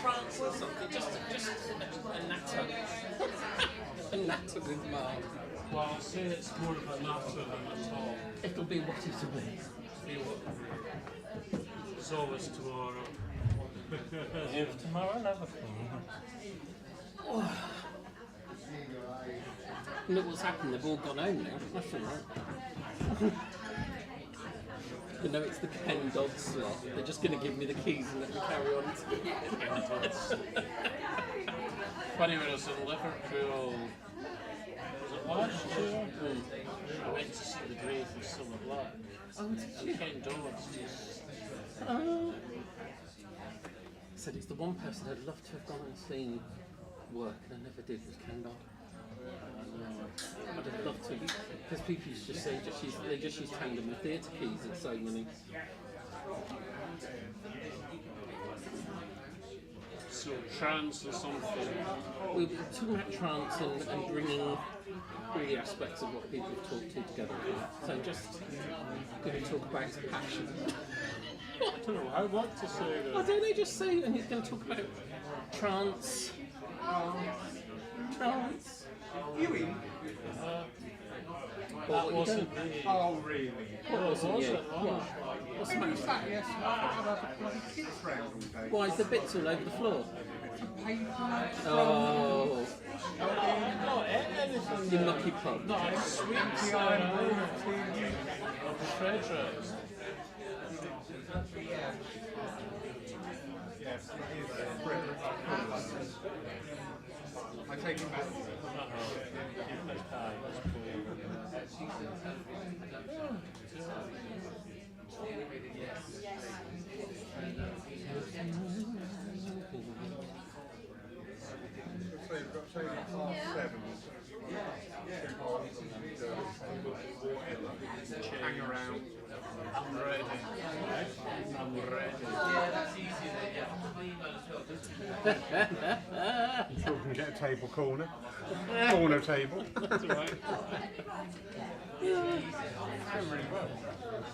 Trance or something, just a natter. A natter with Mark. Well, I'll say it's more of a natter than a top. It'll be what it'll be. It's always tomorrow. If tomorrow never Look what's happened, they've all gone home now. That's alright. You know, it's the Ken Dodd slot. They're just going to give me the keys and let me carry on. Funny when I was in Liverpool, was it last year? I went to see the grave of Summer Black. Oh, did you? Ken Dodd's just... Said it's the one person I'd love to have gone and seen work, and I never did, was Ken Dodd. I'd have loved to, because people used to say they just use tandem with theatre keys at so many. So trance or something. We were talking about trance and bringing all the aspects of what people have talked to together. So just going to talk about passion. I don't know, I want to say that. Why don't they just say, and he's going to talk about trance. Trance. That wasn't me. Oh, really? What wasn't you? What? What's the matter? Sat yesterday, I've had bloody kids round all day. Why is the bits all over the floor? Paper. Oh, Not anything. you lucky pug. Not a sweet of the treasures. Yes, it is Frederick. I take it back. So you've got say 7:30. Hang around. I'm ready. I'm ready. Sure we can get a table corner. Corner table. That's all right. Doing really well.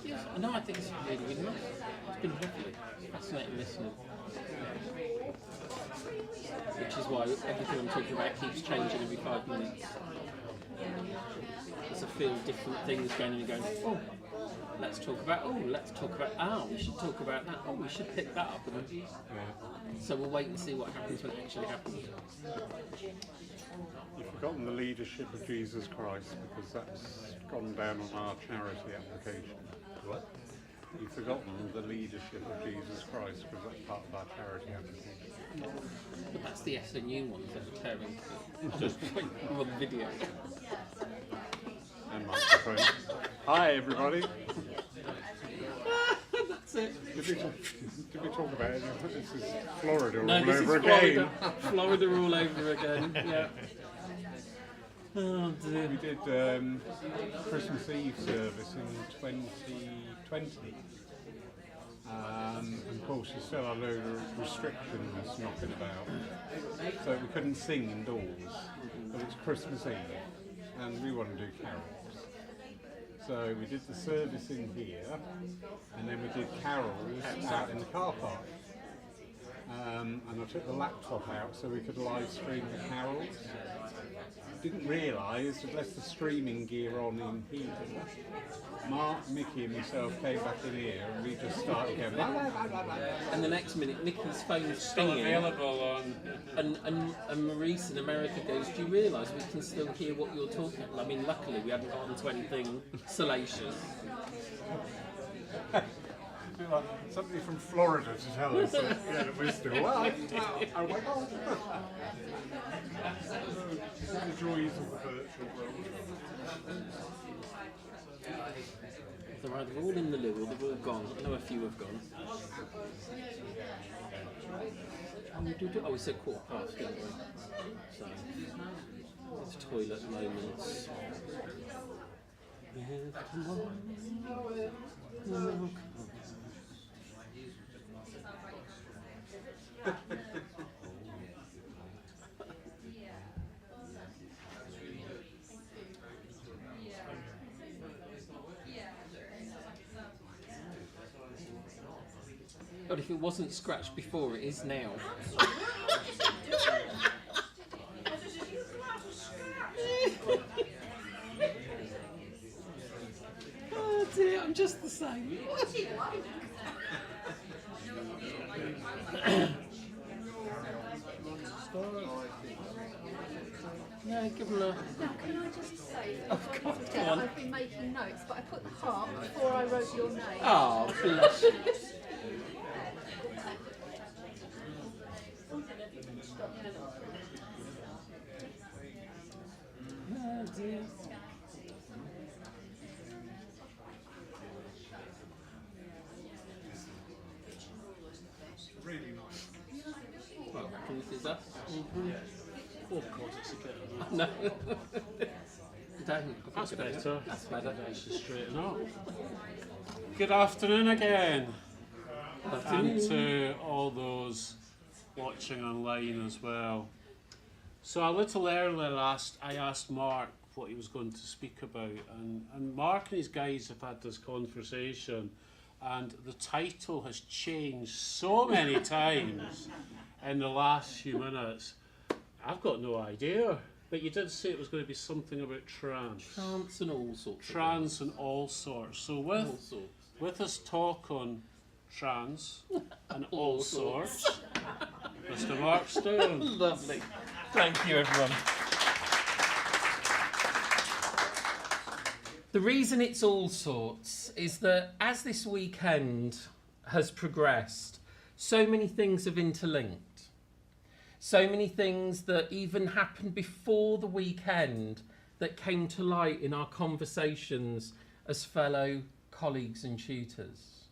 Yes, no, I think it's really, really nice. It's been lovely, fascinating listening. Which is why everything I'm talking about keeps changing every 5 minutes. There's a feel different things going and going, oh, let's talk about, we should talk about that, oh, we should pick that up. And so we'll wait and see what happens when it actually happens. You've forgotten the leadership of Jesus Christ because that's gone down on our charity application. What? You've forgotten the leadership of Jesus Christ because that's part of our charity application. But that's the SNU ones that are tearing just on video. And microphone. Hi everybody. That's it. Did we talk about it? This is Florida all No, this over is again. Florida all over again. Yeah. Oh dear. We did Christmas Eve service in 2020. And of course, there's still a load of restrictions knocking about. So we couldn't sing indoors. But it's Christmas Eve, and we want to do carols. So we did the service in here, and then we did carols out in the car park. And I took the laptop out so we could live stream the carols. Didn't realise we'd left the streaming gear on in here. Mark, Mickey and myself came back in here and we just started going blah, blah, blah, blah, blah. And the next minute, Mickey's phone's Still stinging, available on. and Maurice in America goes, do you realise we can still hear what you're talking about? I mean, luckily we haven't got onto anything salacious. like somebody from Florida to tell us that, yeah, that we're still alive. Oh my God. The joys of the virtual world. They're either all in the loo or they're all gone. I know a few have gone. Oh, we said 15:15, didn't we? So, it's toilet moments. If tomorrow comes. But if it wasn't scratched before, it is now. Oh dear, I'm just the same. No, give them a... Now, can I just say that Of before I course, forget, go on. I've been making notes, but I put the heart before I wrote your name. Oh, bless you. Oh dear. Really nice. Well, can you see that? Oh, God, it's a bit. No. Don't. That's better. That's better. Nice to straighten up. Good afternoon again. And to all those watching online as well. So a little earlier I asked Mark what he was going to speak about, and Mark and his guys have had this conversation, and the title has changed so many times in the last few minutes. I've got no idea, but you did say it was going to be something about trance. Trance and all sorts. Trance and all sorts. So All sorts. with us talk on trance and all sorts, Mr. Mark Stone. Lovely. Thank you, everyone. The reason it's all sorts is that as this weekend has progressed, so many things have interlinked. So many things that even happened before the weekend that came to light in our conversations as fellow colleagues and tutors.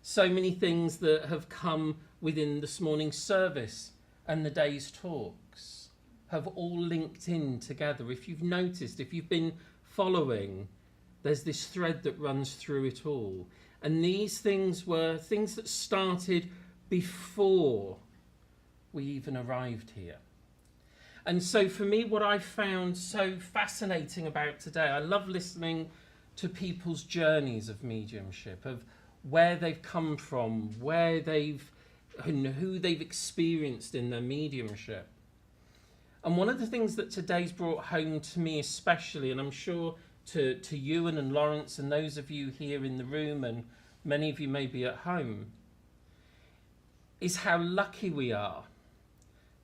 So many things that have come within this morning's service and the day's talks have all linked in together. If you've noticed, if you've been following, there's this thread that runs through it all. And these things were things that started before we even arrived here. And so for me, what I found so fascinating about today, I love listening to people's journeys of mediumship, of where they've come from, and who they've experienced in their mediumship. And one of the things that today's brought home to me especially, and I'm sure to Ewan and Lawrence and those of you here in the room and many of you may be at home, is how lucky we are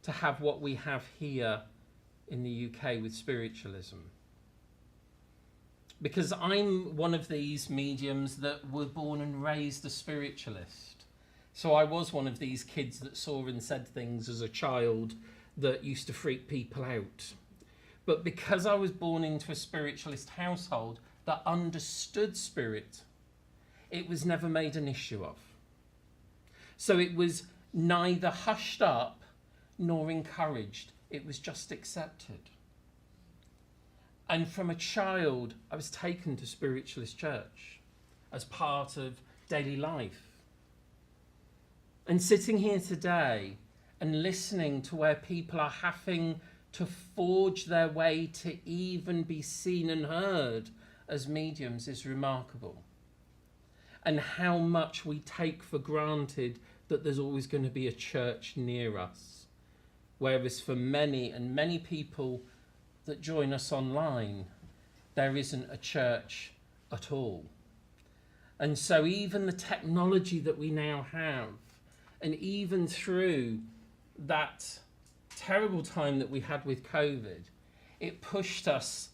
to have what we have here in the UK with spiritualism. Because I'm one of these mediums that were born and raised a spiritualist. So I was one of these kids that saw and said things as a child that used to freak people out. But because I was born into a spiritualist household that understood spirit, it was never made an issue of. So it was neither hushed up nor encouraged. It was just accepted. And from a child, I was taken to spiritualist church as part of daily life. And sitting here today and listening to where people are having to forge their way to even be seen and heard as mediums is remarkable. And how much we take for granted that there's always going to be a church near us. Whereas for many and many people that join us online, there isn't a church at all. And so even the technology that we now have, and even through that terrible time that we had with COVID, it pushed us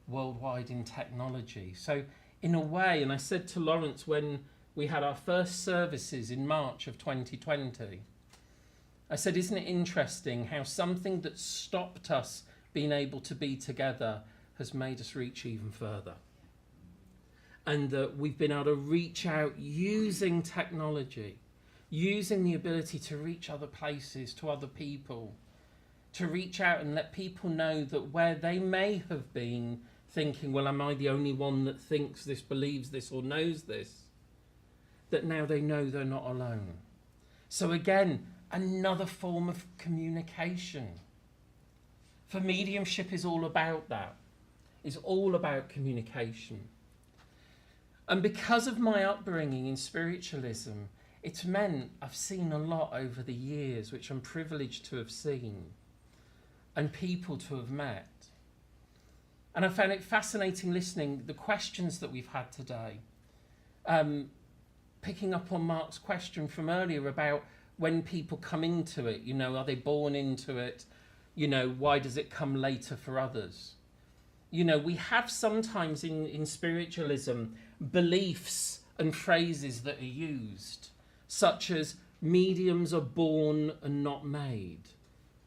worldwide in technology. So in a way, and I said to Lawrence when we had our first services in March of 2020. I said, isn't it interesting how something that stopped us being able to be together has made us reach even further? And that we've been able to reach out using technology, using the ability to reach other places, to other people, to reach out and let people know that where they may have been thinking, well, am I the only one that thinks this, believes this, or knows this? That now they know they're not alone. So again, another form of communication. For mediumship is all about that. It's all about communication. And because of my upbringing in spiritualism, it's meant I've seen a lot over the years, which I'm privileged to have seen, and people to have met. And I found it fascinating listening the questions that we've had today. Picking up on Mark's question from earlier about when people come into it, are they born into it? Why does it come later for others? We have sometimes in spiritualism beliefs and phrases that are used, such as mediums are born and not made,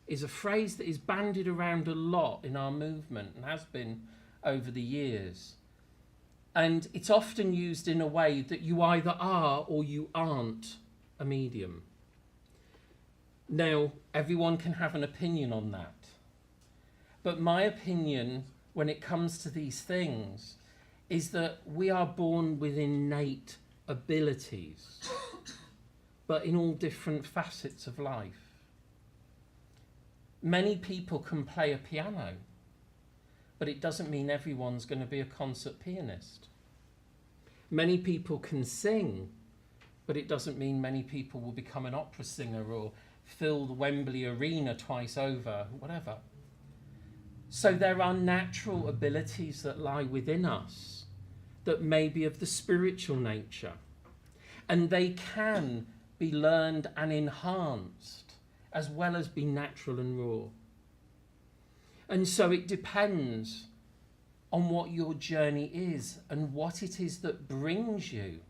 is a phrase that is bandied around a lot in our movement and has been over the years. And it's often used in a way that you either are or you aren't a medium. Now, everyone can have an opinion on that. But my opinion when it comes to these things is that we are born with innate abilities, but in all different facets of life. Many people can play a piano, but it doesn't mean everyone's going to be a concert pianist. Many people can sing, but it doesn't mean many people will become an opera singer or fill the Wembley Arena twice over, whatever. So there are natural abilities that lie within us that may be of the spiritual nature, and they can be learned and enhanced as well as be natural and raw. And so it depends on what your journey is and what it is that brings you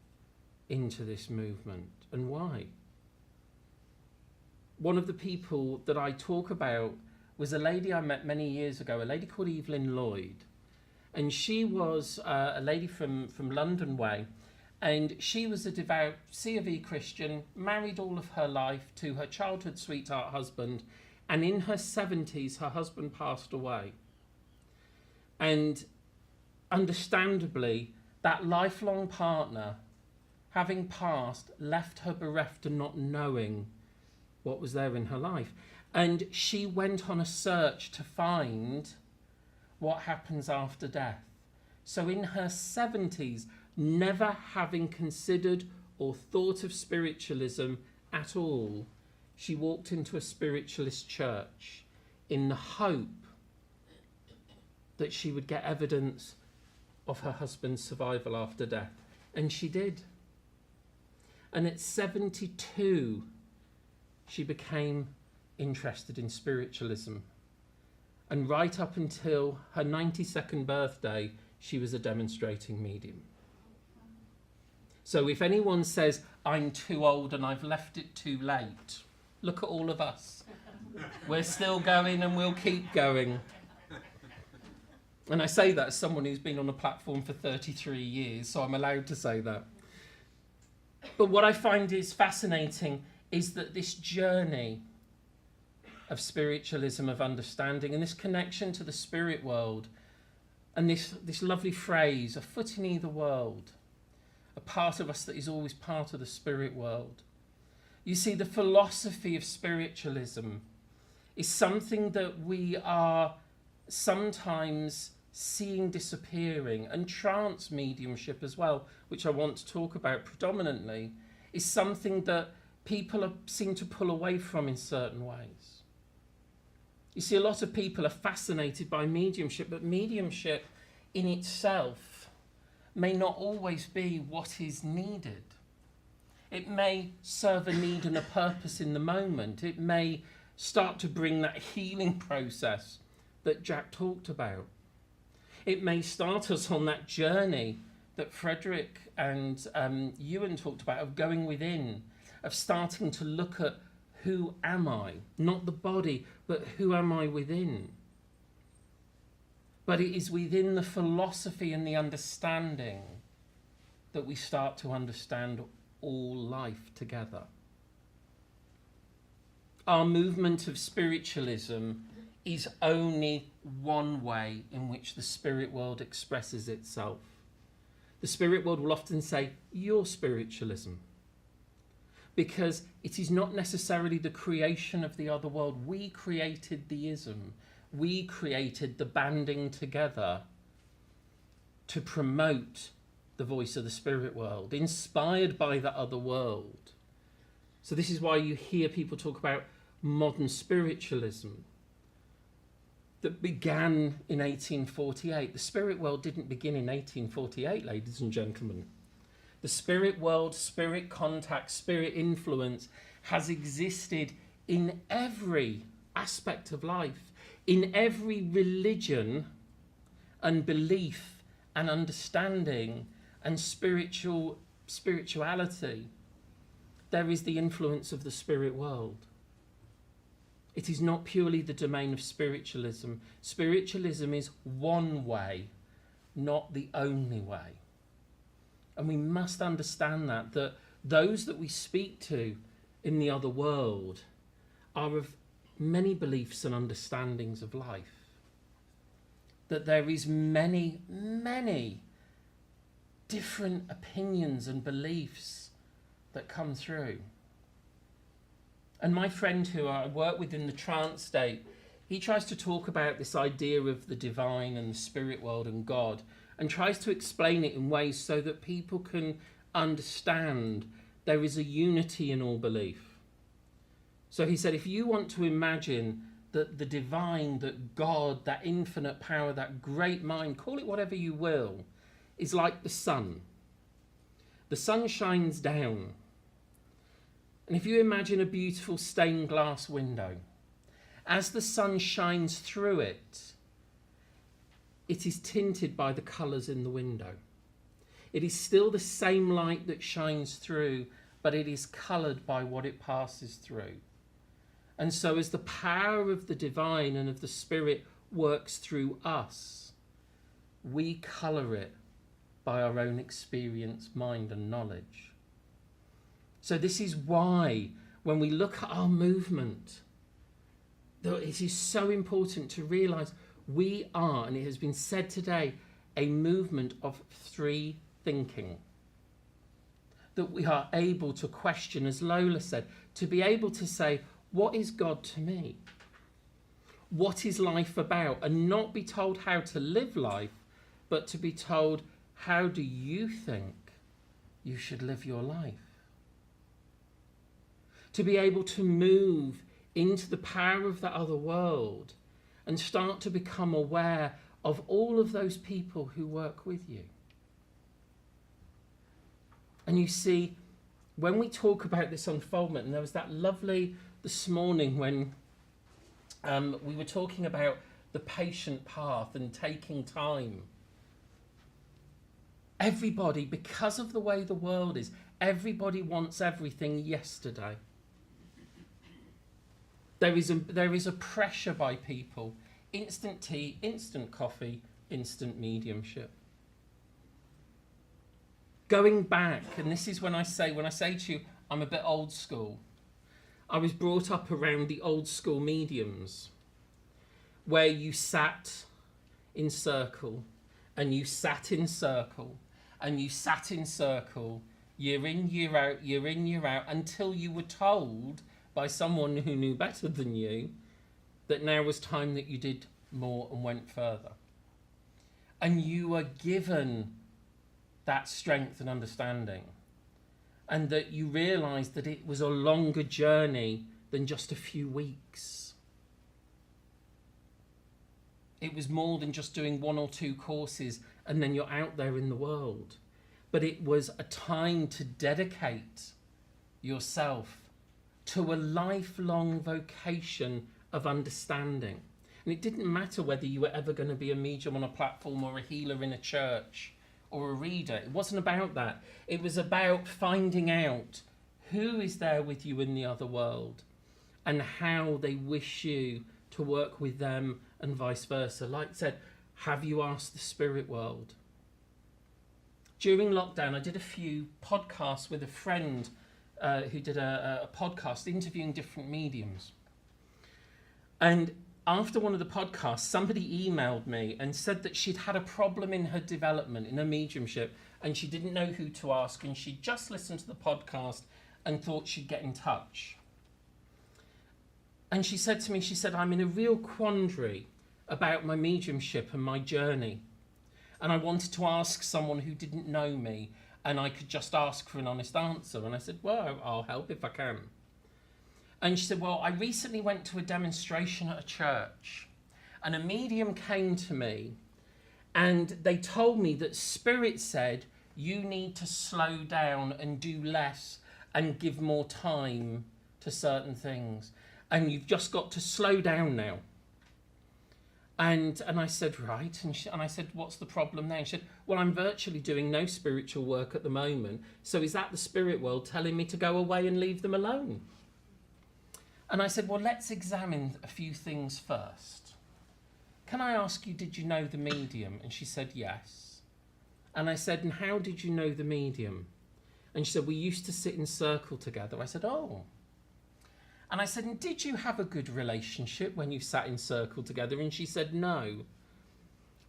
into this movement and why. One of the people that I talk about was a lady I met many years ago, a lady called Evelyn Lloyd. And she was a lady from London Way. And she was a devout C of E Christian, married all of her life to her childhood sweetheart husband. And in her 70s, her husband passed away. And understandably, that lifelong partner, having passed, left her bereft and not knowing what was there in her life. And she went on a search to find what happens after death. So in her 70s, never having considered or thought of spiritualism at all, she walked into a spiritualist church in the hope that she would get evidence of her husband's survival after death. And she did. And at 72, she became interested in spiritualism. And right up until her 92nd birthday, she was a demonstrating medium. So if anyone says, I'm too old and I've left it too late, look at all of us. We're still going and we'll keep going. And I say that as someone who's been on a platform for 33 years, so I'm allowed to say that. But what I find is fascinating is that this journey of spiritualism, of understanding, and this connection to the spirit world, and this lovely phrase, a foot in either world, a part of us that is always part of the spirit world. You see, the philosophy of spiritualism is something that we are sometimes seeing disappearing, and trance mediumship as well, which I want to talk about predominantly, is something that people seem to pull away from in certain ways. You see, a lot of people are fascinated by mediumship, but mediumship in itself may not always be what is needed. It may serve a need and a purpose in the moment. It may start to bring that healing process that Jack talked about. It may start us on that journey that Frederick and Ewan talked about, of going within, of starting to look at who am I, not the body, but who am I within. But it is within the philosophy and the understanding that we start to understand all life together. Our movement of spiritualism is only one way in which the spirit world expresses itself. The spirit world will often say, your spiritualism, because it is not necessarily the creation of the other world. We created the ism. We created the banding together to promote the voice of the spirit world, inspired by the other world. So this is why you hear people talk about modern spiritualism that began in 1848. The spirit world didn't begin in 1848, ladies and gentlemen. The spirit world, spirit contact, spirit influence has existed in every aspect of life, in every religion and belief and understanding and spirituality. There is the influence of the spirit world. It is not purely the domain of spiritualism. Spiritualism is one way, not the only way. And we must understand that those that we speak to in the other world are of many beliefs and understandings of life. That there is many, many different opinions and beliefs that come through. And my friend who I work with in the trance state, he tries to talk about this idea of the divine and the spirit world and God, and tries to explain it in ways so that people can understand there is a unity in all belief. So he said, if you want to imagine that the divine, that God, that infinite power, that great mind, call it whatever you will, is like the sun. The sun shines down. And if you imagine a beautiful stained glass window, as the sun shines through it, it is tinted by the colours in the window. It is still the same light that shines through, but it is coloured by what it passes through. And so as the power of the divine and of the spirit works through us, we colour it by our own experience, mind and knowledge. So this is why when we look at our movement, it is so important to realise we are, and it has been said today, a movement of three thinking. That we are able to question, as Lola said, to be able to say, what is God to me? What is life about? And not be told how to live life, but to be told, how do you think you should live your life? To be able to move into the power of the other world and start to become aware of all of those people who work with you. And you see, when we talk about this unfoldment, and there was that lovely this morning when we were talking about the patient path and taking time. Everybody, because of the way the world is, everybody wants everything yesterday. There is a pressure by people. Instant tea, instant coffee, instant mediumship. Going back, and this is when I say to you, I'm a bit old school. I was brought up around the old school mediums, where you sat in circle, and you sat in circle, and you sat in circle, year in, year out, year in, year out, until you were told by someone who knew better than you that now was time that you did more and went further. And you were given that strength and understanding, and that you realised that it was a longer journey than just a few weeks. It was more than just doing 1 or 2 courses and then you're out there in the world. But it was a time to dedicate yourself to a lifelong vocation of understanding. And it didn't matter whether you were ever going to be a medium on a platform or a healer in a church or a reader. It wasn't about that. It was about finding out who is there with you in the other world and how they wish you to work with them and vice versa. Like I said, have you asked the spirit world? During lockdown, I did a few podcasts with a friend who did a podcast interviewing different mediums. And after one of the podcasts, somebody emailed me and said that she'd had a problem in her development, in her mediumship, and she didn't know who to ask, and she just listened to the podcast and thought she'd get in touch. And she said to me, she said, I'm in a real quandary about my mediumship and my journey. And I wanted to ask someone who didn't know me, and I could just ask for an honest answer. And I said, well, I'll help if I can. And she said, well, I recently went to a demonstration at a church, and a medium came to me, and they told me that Spirit said, you need to slow down and do less and give more time to certain things. And you've just got to slow down now. And I said, right. And I said, what's the problem now? And she said, well, I'm virtually doing no spiritual work at the moment. So is that the spirit world telling me to go away and leave them alone? And I said, well, let's examine a few things first. Can I ask you, did you know the medium? And she said, yes. And I said, and how did you know the medium? And she said, we used to sit in circle together. I said, oh. And I said, and did you have a good relationship when you sat in circle together? And she said, no.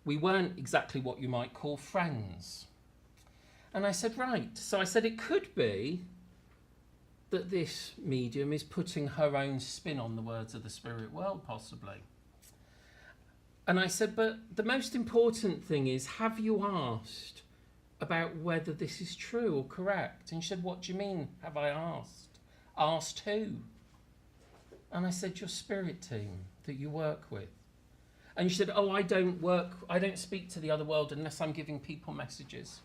We weren't exactly what you might call friends. And I said, right. So I said, it could be that this medium is putting her own spin on the words of the spirit world, possibly. And I said, but the most important thing is, have you asked about whether this is true or correct? And she said, what do you mean, have I asked? Asked who? And I said, your spirit team that you work with. And she said, oh, I don't speak to the other world unless I'm giving people messages.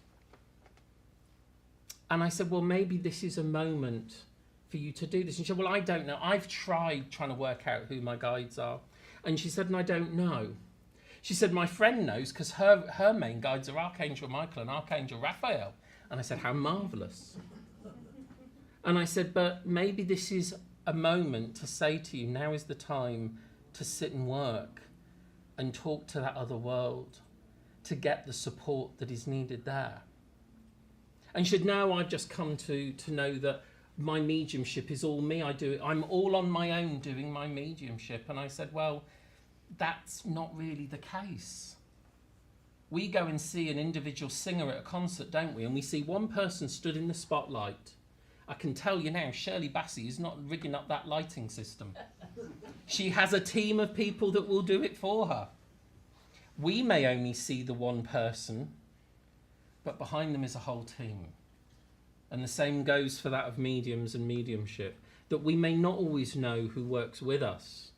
And I said, well, maybe this is a moment for you to do this. And she said, well, I don't know. I've tried trying to work out who my guides are. And she said, and I don't know. She said, my friend knows because her main guides are Archangel Michael and Archangel Raphael. And I said, how marvellous. And I said, but maybe this is a moment to say to you, now is the time to sit and work and talk to that other world to get the support that is needed there. And she said, no, I've just come to know that my mediumship is all me. I'm all on my own doing my mediumship. And I said, well, that's not really the case. We go and see an individual singer at a concert, don't we? And we see one person stood in the spotlight. I can tell you now, Shirley Bassey is not rigging up that lighting system. She has a team of people that will do it for her. We may only see the one person, but behind them is a whole team. And the same goes for that of mediums and mediumship, that we may not always know who works with us,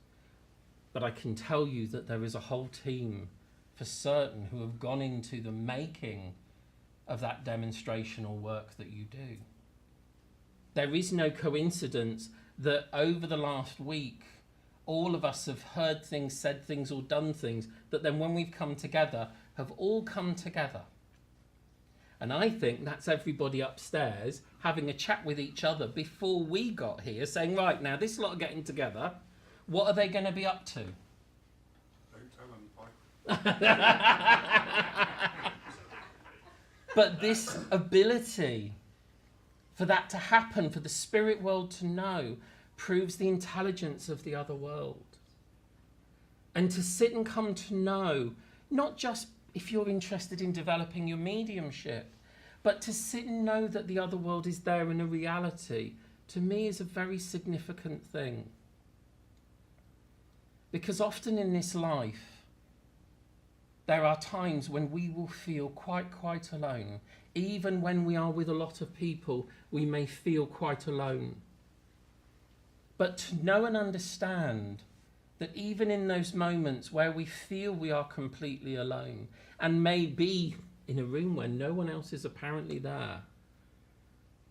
but I can tell you that there is a whole team for certain who have gone into the making of that demonstrational work that you do. There is no coincidence that over the last week, all of us have heard things, said things, or done things that then when we've come together, have all come together. And I think that's everybody upstairs having a chat with each other before we got here, saying, right, now this lot are getting together. What are they going to be up to? Don't tell them, But this ability for that to happen, for the spirit world to know, proves the intelligence of the other world. And to sit and come to know, not just if you're interested in developing your mediumship, but to sit and know that the other world is there in a reality, to me is a very significant thing. Because often in this life, there are times when we will feel quite alone. Even when we are with a lot of people, we may feel quite alone. But to know and understand that even in those moments where we feel we are completely alone, and may be in a room where no one else is apparently there,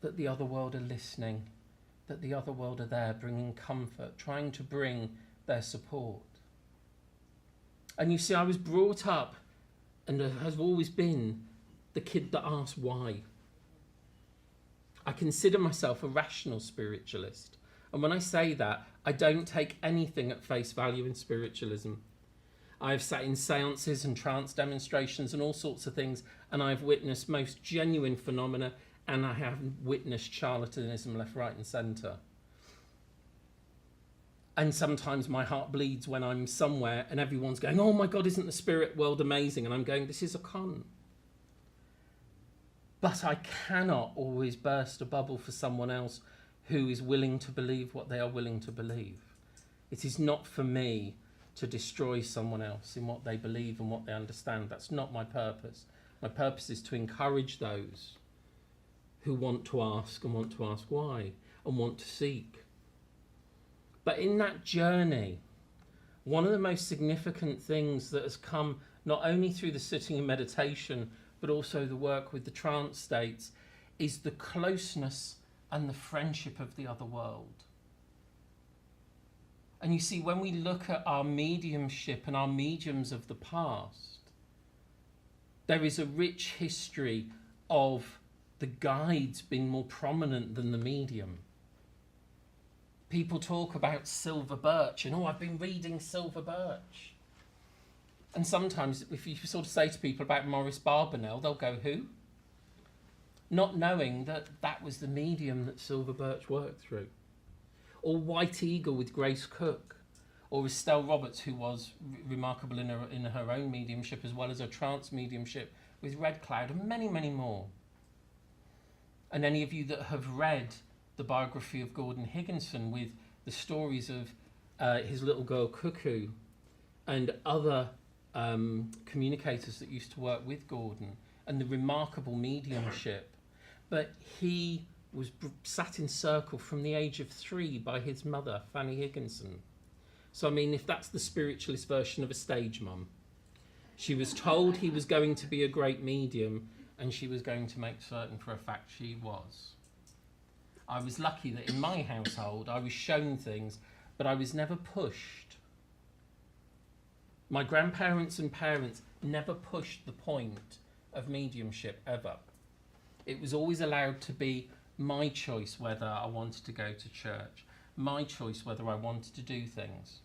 that the other world are listening, that the other world are there bringing comfort, trying to bring their support. And you see, I was brought up, and has always been, the kid that asks why. I consider myself a rational spiritualist. And when I say that, I don't take anything at face value in spiritualism. I've sat in seances and trance demonstrations and all sorts of things, and I've witnessed most genuine phenomena, and I have witnessed charlatanism left, right and centre. And sometimes my heart bleeds when I'm somewhere and everyone's going, oh my God, isn't the spirit world amazing? And I'm going, this is a con. But I cannot always burst a bubble for someone else who is willing to believe what they are willing to believe. It is not for me to destroy someone else in what they believe and what they understand. That's not my purpose. My purpose is to encourage those who want to ask and want to ask why and want to seek. But in that journey, one of the most significant things that has come not only through the sitting and meditation, but also the work with the trance states, is the closeness and the friendship of the other world. And you see, when we look at our mediumship and our mediums of the past, there is a rich history of the guides being more prominent than the medium. People talk about Silver Birch and, oh, I've been reading Silver Birch. And sometimes if you sort of say to people about Maurice Barbanel, they'll go, who? Not knowing that that was the medium that Silver Birch worked through. Or White Eagle with Grace Cook. Or Estelle Roberts, who was remarkable in her own mediumship as well as her trance mediumship with Red Cloud, and many, many more. And any of you that have read the biography of Gordon Higginson with the stories of his little girl Cuckoo and other communicators that used to work with Gordon and the remarkable mediumship. But he was sat in circle from the age of 3 by his mother, Fanny Higginson. So, I mean, if that's the spiritualist version of a stage mum, she was told he was going to be a great medium and she was going to make certain for a fact she was. I was lucky that in my household I was shown things, but I was never pushed. My grandparents and parents never pushed the point of mediumship, ever. It was always allowed to be my choice whether I wanted to go to church, my choice whether I wanted to do things.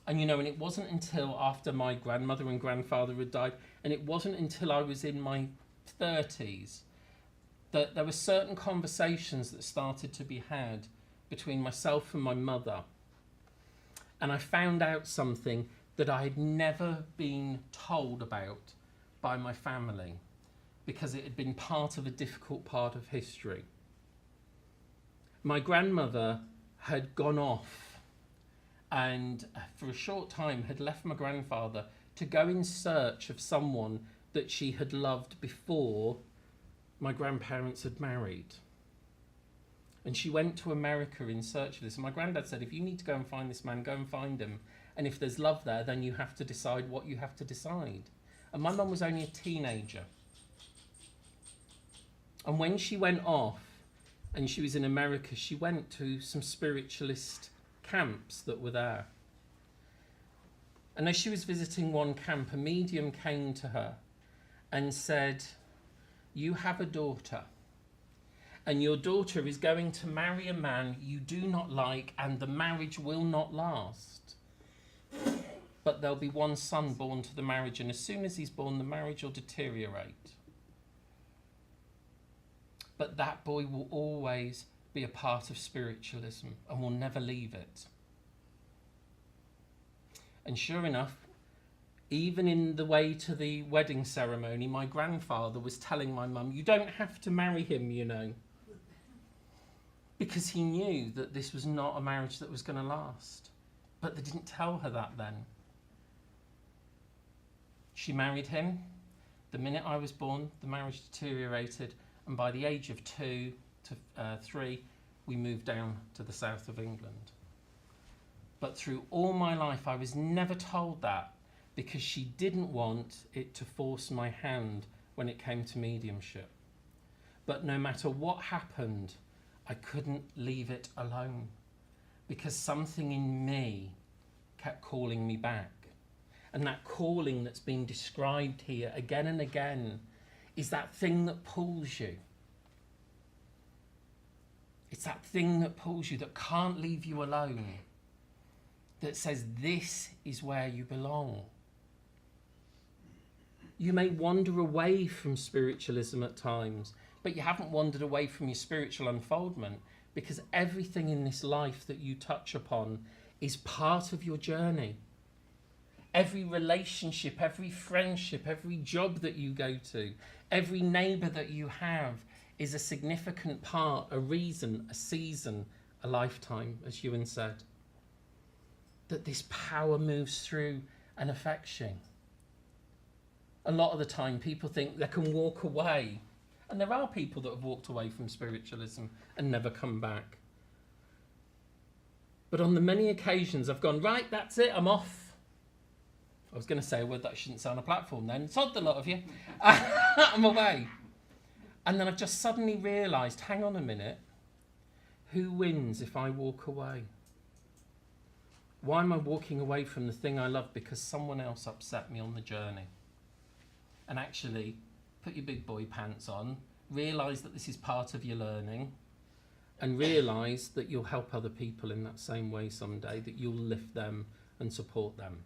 And you know, and it wasn't until after my grandmother and grandfather had died, and it wasn't until I was in my 30s that there were certain conversations that started to be had between myself and my mother. And I found out something that I had never been told about by my family, because it had been part of a difficult part of history. My grandmother had gone off and for a short time had left my grandfather to go in search of someone that she had loved before my grandparents had married. And she went to America in search of this. And my granddad said, if you need to go and find this man, go and find him. And if there's love there, then you have to decide what you have to decide. And my mum was only a teenager. And when she went off and she was in America, she went to some spiritualist camps that were there. And as she was visiting one camp, a medium came to her and said, you have a daughter, and your daughter is going to marry a man you do not like, and the marriage will not last. But there'll be one son born to the marriage, and as soon as he's born, the marriage will deteriorate. But that boy will always be a part of spiritualism and will never leave it. And sure enough, even in the way to the wedding ceremony, my grandfather was telling my mum, you don't have to marry him, you know. Because he knew that this was not a marriage that was going to last. But they didn't tell her that then. She married him. The minute I was born, the marriage deteriorated. And by the age of 2 to 3, we moved down to the south of England. But through all my life, I was never told that, because she didn't want it to force my hand when it came to mediumship. But no matter what happened, I couldn't leave it alone, because something in me kept calling me back. And that calling that's been described here again and again is that thing that pulls you. It's that thing that pulls you, that can't leave you alone, that says this is where you belong. You may wander away from spiritualism at times, but you haven't wandered away from your spiritual unfoldment, because everything in this life that you touch upon is part of your journey. Every relationship, every friendship, every job that you go to, every neighbour that you have is a significant part, a reason, a season, a lifetime, as Ewan said. That this power moves through an affection. A lot of the time people think they can walk away, and there are people that have walked away from spiritualism and never come back. But on the many occasions I've gone, right, that's it, I'm off. I was going to say a word that I shouldn't say on a platform then. Sod the lot of you. I'm away. And then I've just suddenly realised, hang on a minute, who wins if I walk away? Why am I walking away from the thing I love because someone else upset me on the journey? And actually, put your big boy pants on, realise that this is part of your learning, and realise that you'll help other people in that same way someday, that you'll lift them and support them.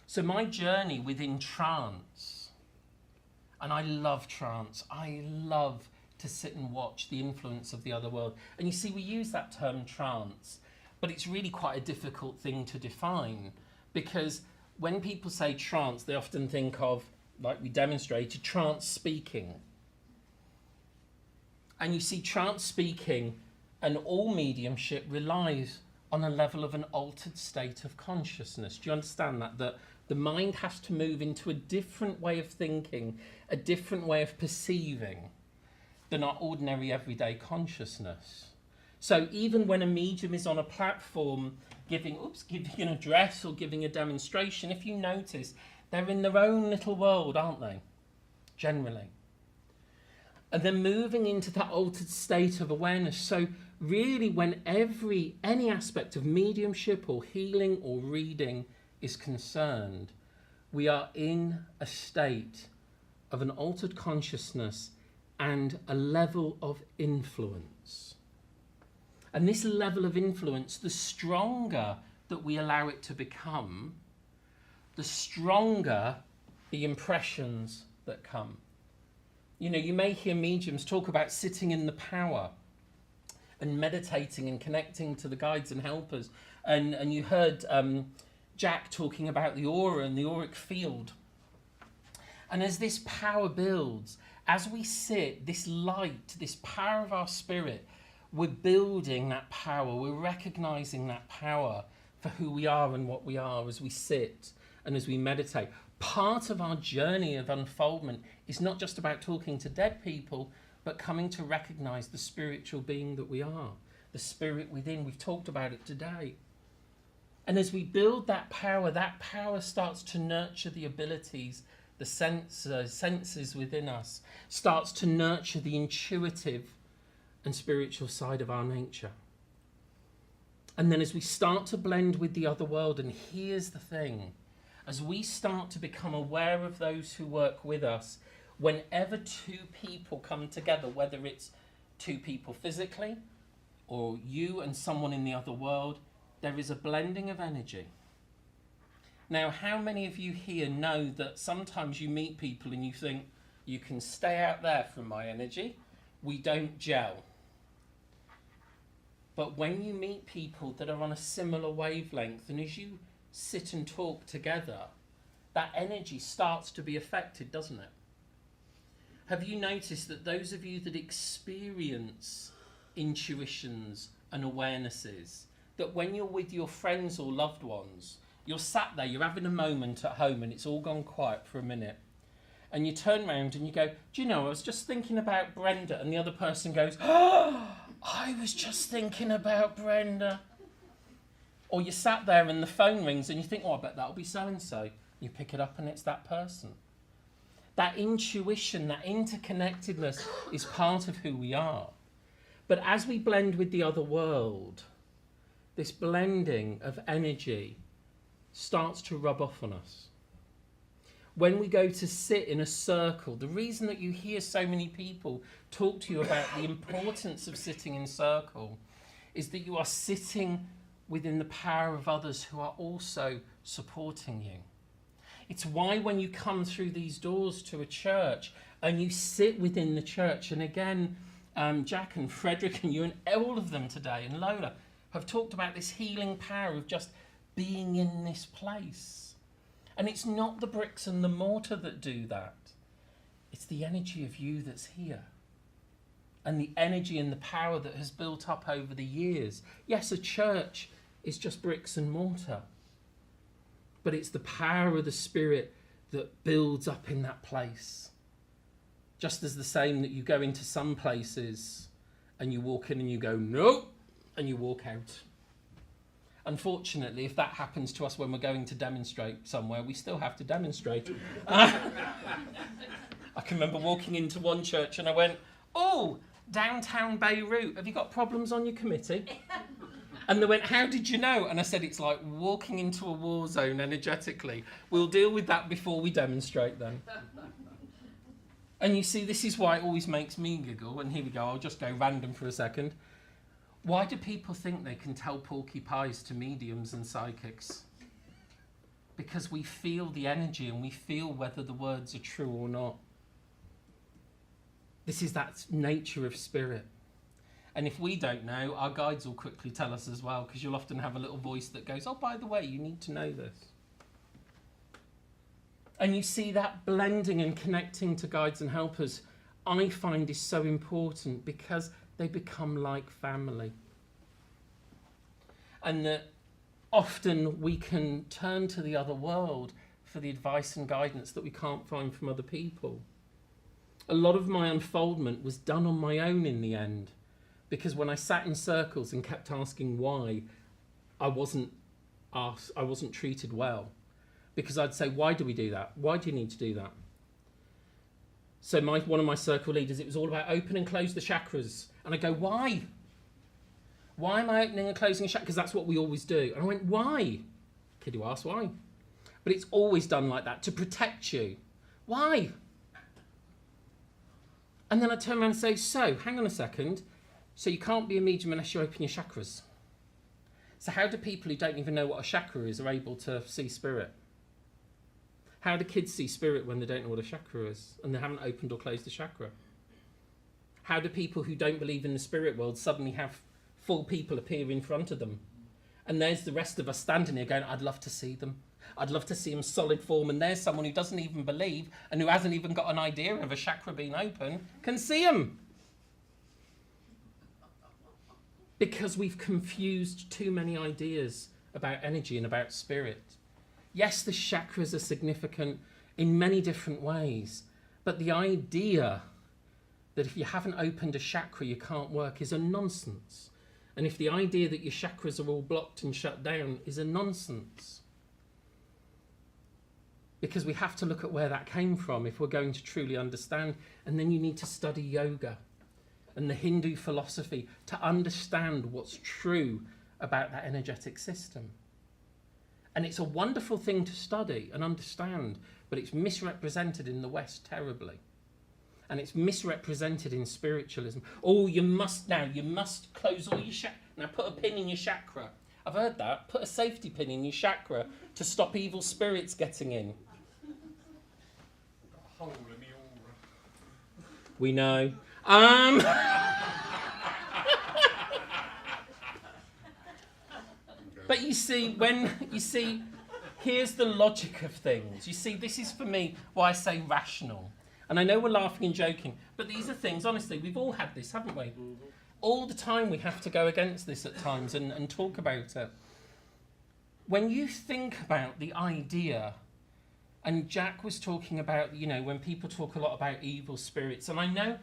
So my journey within trance, and I love trance, I love to sit and watch the influence of the other world. And you see, we use that term trance, but it's really quite a difficult thing to define, because when people say trance, they often think of, like we demonstrated, trance speaking. And you see, trance speaking and all mediumship relies on a level of an altered state of consciousness. Do you understand that? That the mind has to move into a different way of thinking, a different way of perceiving than our ordinary everyday consciousness. So even when a medium is on a platform giving an address or giving a demonstration, if you notice, they're in their own little world, aren't they? Generally. And they're moving into that altered state of awareness. So really, when any aspect of mediumship or healing or reading is concerned, we are in a state of an altered consciousness and a level of influence. And this level of influence, the stronger that we allow it to become, the stronger the impressions that come. You know, you may hear mediums talk about sitting in the power and meditating and connecting to the guides and helpers. And you heard Jack talking about the aura and the auric field. And as this power builds, as we sit, this light, this power of our spirit, we're building that power, we're recognising that power for who we are and what we are as we sit and as we meditate. Part of our journey of unfoldment is not just about talking to dead people, but coming to recognise the spiritual being that we are, the spirit within. We've talked about it today. And as we build that power starts to nurture the abilities, the senses within us, starts to nurture the intuitive and spiritual side of our nature. And then as we start to blend with the other world, and here's the thing, as we start to become aware of those who work with us, whenever two people come together, whether it's two people physically or you and someone in the other world, there is a blending of energy. Now, how many of you here know that sometimes you meet people and you think, you can stay out there from my energy, we don't gel. But when you meet people that are on a similar wavelength, and as you sit and talk together, that energy starts to be affected, doesn't it? Have you noticed that those of you that experience intuitions and awarenesses, that when you're with your friends or loved ones, you're sat there, you're having a moment at home and it's all gone quiet for a minute, and you turn around and you go, do you know, I was just thinking about Brenda, and the other person goes, oh, I was just thinking about Brenda. Or you sat there and the phone rings and you think, oh, I bet that'll be so-and-so. You pick it up and it's that person. That intuition, that interconnectedness is part of who we are. But as we blend with the other world, this blending of energy starts to rub off on us. when we go to sit in a circle, the reason that you hear so many people talk to you about the importance of sitting in circle is that you are sitting within the power of others who are also supporting you. It's why when you come through these doors to a church and you sit within the church, and again, Jack and Frederick and you and all of them today and Lola have talked about this healing power of just being in this place. And it's not the bricks and the mortar that do that. It's the energy of you that's here. And the energy and the power that has built up over the years. Yes, a church is just bricks and mortar. But it's the power of the Spirit that builds up in that place. Just as the same that you go into some places and you walk in and you go, no, and you walk out. Unfortunately, if that happens to us when we're going to demonstrate somewhere, we still have to demonstrate. I can remember walking into one church and I went, oh, downtown Beirut, have you got problems on your committee? And they went, how did you know? And I said, it's like walking into a war zone energetically. We'll deal with that before we demonstrate then. And you see, this is why it always makes me giggle. And here we go, I'll just go random for a second. Why do people think they can tell porcupines to mediums and psychics? Because we feel the energy and we feel whether the words are true or not. This is that nature of spirit. And if we don't know, our guides will quickly tell us as well, because you'll often have a little voice that goes, oh, by the way, you need to know this. And you see that blending and connecting to guides and helpers, I find is so important because they become like family. And that often we can turn to the other world for the advice and guidance that we can't find from other people. A lot of my unfoldment was done on my own in the end, because when I sat in circles and kept asking why, I wasn't treated well. Because I'd say, why do we do that? Why do you need to do that? So one of my circle leaders, it was all about open and close the chakras. And I go, why? Why am I opening and closing a chakra? Because that's what we always do. And I went, why? Kid who asked why. But it's always done like that, to protect you. Why? And then I turn around and say, so, hang on a second. So you can't be a medium unless you open your chakras. So how do people who don't even know what a chakra is are able to see spirit? How do kids see spirit when they don't know what a chakra is and they haven't opened or closed the chakra? How do people who don't believe in the spirit world suddenly have full people appear in front of them? And there's the rest of us standing here going, I'd love to see them. I'd love to see them solid form. And there's someone who doesn't even believe and who hasn't even got an idea of a chakra being open, can see them. Because we've confused too many ideas about energy and about spirit. Yes, the chakras are significant in many different ways, but the idea that if you haven't opened a chakra you can't work is a nonsense. And if the idea that your chakras are all blocked and shut down is a nonsense. Because we have to look at where that came from if we're going to truly understand. And then you need to study yoga and the Hindu philosophy to understand what's true about that energetic system. And it's a wonderful thing to study and understand, but it's misrepresented in the West terribly. And it's misrepresented in spiritualism. Oh, you must close all your chakra. Now put a pin in your chakra. I've heard that. Put a safety pin in your chakra to stop evil spirits getting in. We know. But you see, here's the logic of things. You see, this is for me why I say rational. And I know we're laughing and joking, but these are things, honestly, we've all had this, haven't we? Mm-hmm. All the time we have to go against this at times and talk about it. When you think about the idea, and Jack was talking about, when people talk a lot about evil spirits, and I know,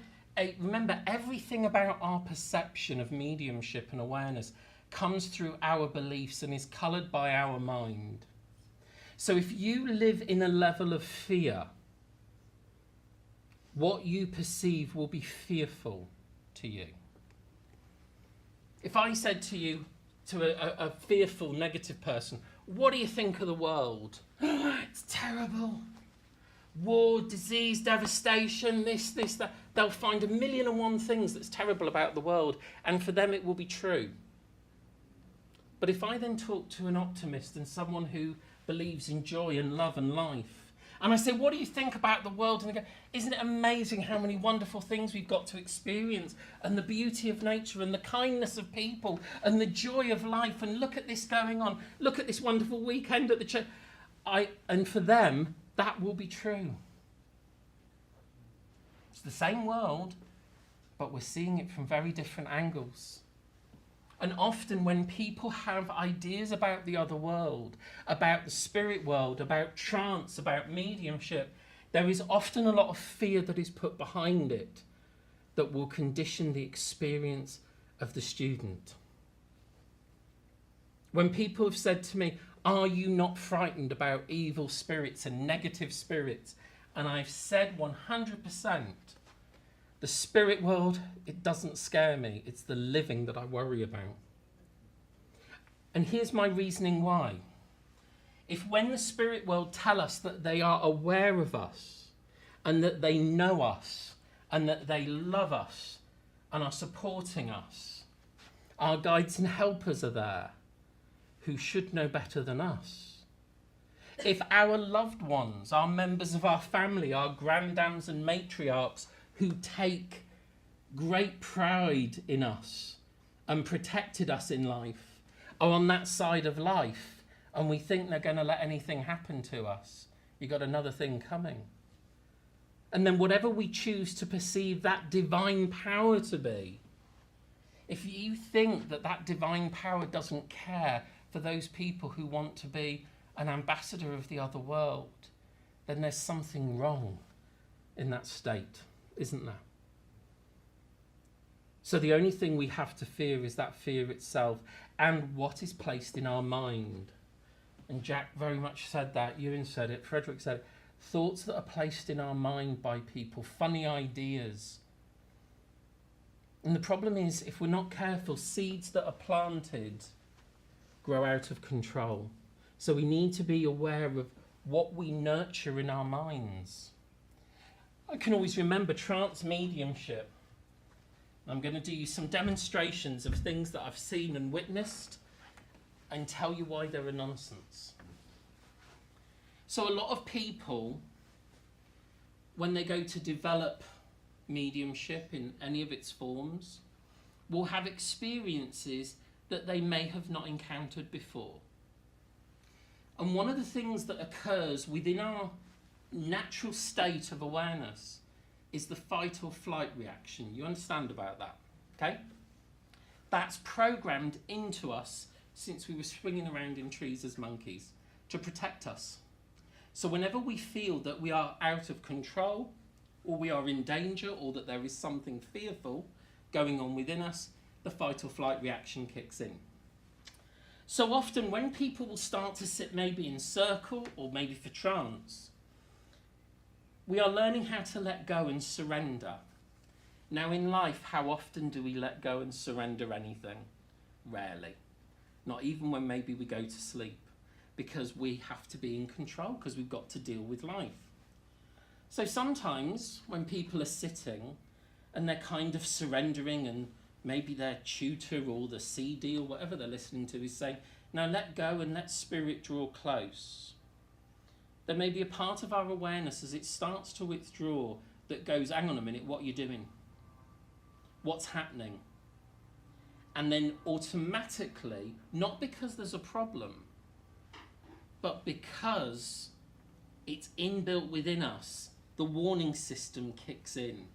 remember, everything about our perception of mediumship and awareness comes through our beliefs and is coloured by our mind. So if you live in a level of fear, what you perceive will be fearful to you. If I said to you, to a fearful, negative person, what do you think of the world? It's terrible. war, disease, devastation, this, that. They'll find 1,000,001 things that's terrible about the world, and for them it will be true. But if I then talk to an optimist and someone who believes in joy and love and life, and I say, what do you think about the world? And they go, isn't it amazing how many wonderful things we've got to experience, and the beauty of nature and the kindness of people and the joy of life, and look at this going on, look at this wonderful weekend at the church. And for them, that will be true. It's the same world, but we're seeing it from very different angles. And often when people have ideas about the other world, about the spirit world, about trance, about mediumship, there is often a lot of fear that is put behind it that will condition the experience of the student. When people have said to me, are you not frightened about evil spirits and negative spirits? And I've said 100%, the spirit world, it doesn't scare me. It's the living that I worry about. And here's my reasoning why. If when the spirit world tell us that they are aware of us and that they know us and that they love us and are supporting us, our guides and helpers are there who should know better than us. If our loved ones, our members of our family, our granddams and matriarchs who take great pride in us and protected us in life are on that side of life and we think they're going to let anything happen to us, you've got another thing coming. And then whatever we choose to perceive that divine power to be, if you think that that divine power doesn't care for those people who want to be an ambassador of the other world, then there's something wrong in that state, isn't there? So the only thing we have to fear is that fear itself and what is placed in our mind. And Jack very much said that, Ewan said it, Frederick said it, thoughts that are placed in our mind by people, funny ideas. And the problem is, if we're not careful, seeds that are planted grow out of control. So we need to be aware of what we nurture in our minds. I can always remember trance mediumship. I'm going to do you some demonstrations of things that I've seen and witnessed and tell you why they're a nonsense. So a lot of people, when they go to develop mediumship in any of its forms, will have experiences that they may have not encountered before. And one of the things that occurs within our natural state of awareness is the fight or flight reaction. You understand about that, okay? That's programmed into us since we were swinging around in trees as monkeys to protect us. So whenever we feel that we are out of control or we are in danger or that there is something fearful going on within us, the fight or flight reaction kicks in. So often when people will start to sit maybe in circle or maybe for trance, we are learning how to let go and surrender. Now in life, how often do we let go and surrender anything? Rarely. Not even when maybe we go to sleep, because we have to be in control, because we've got to deal with life. So sometimes when people are sitting and they're kind of surrendering and maybe their tutor or the CD or whatever they're listening to is saying, now let go and let spirit draw close. There may be a part of our awareness as it starts to withdraw that goes, hang on a minute, what are you doing? What's happening? And then automatically, not because there's a problem, but because it's inbuilt within us, the warning system kicks in.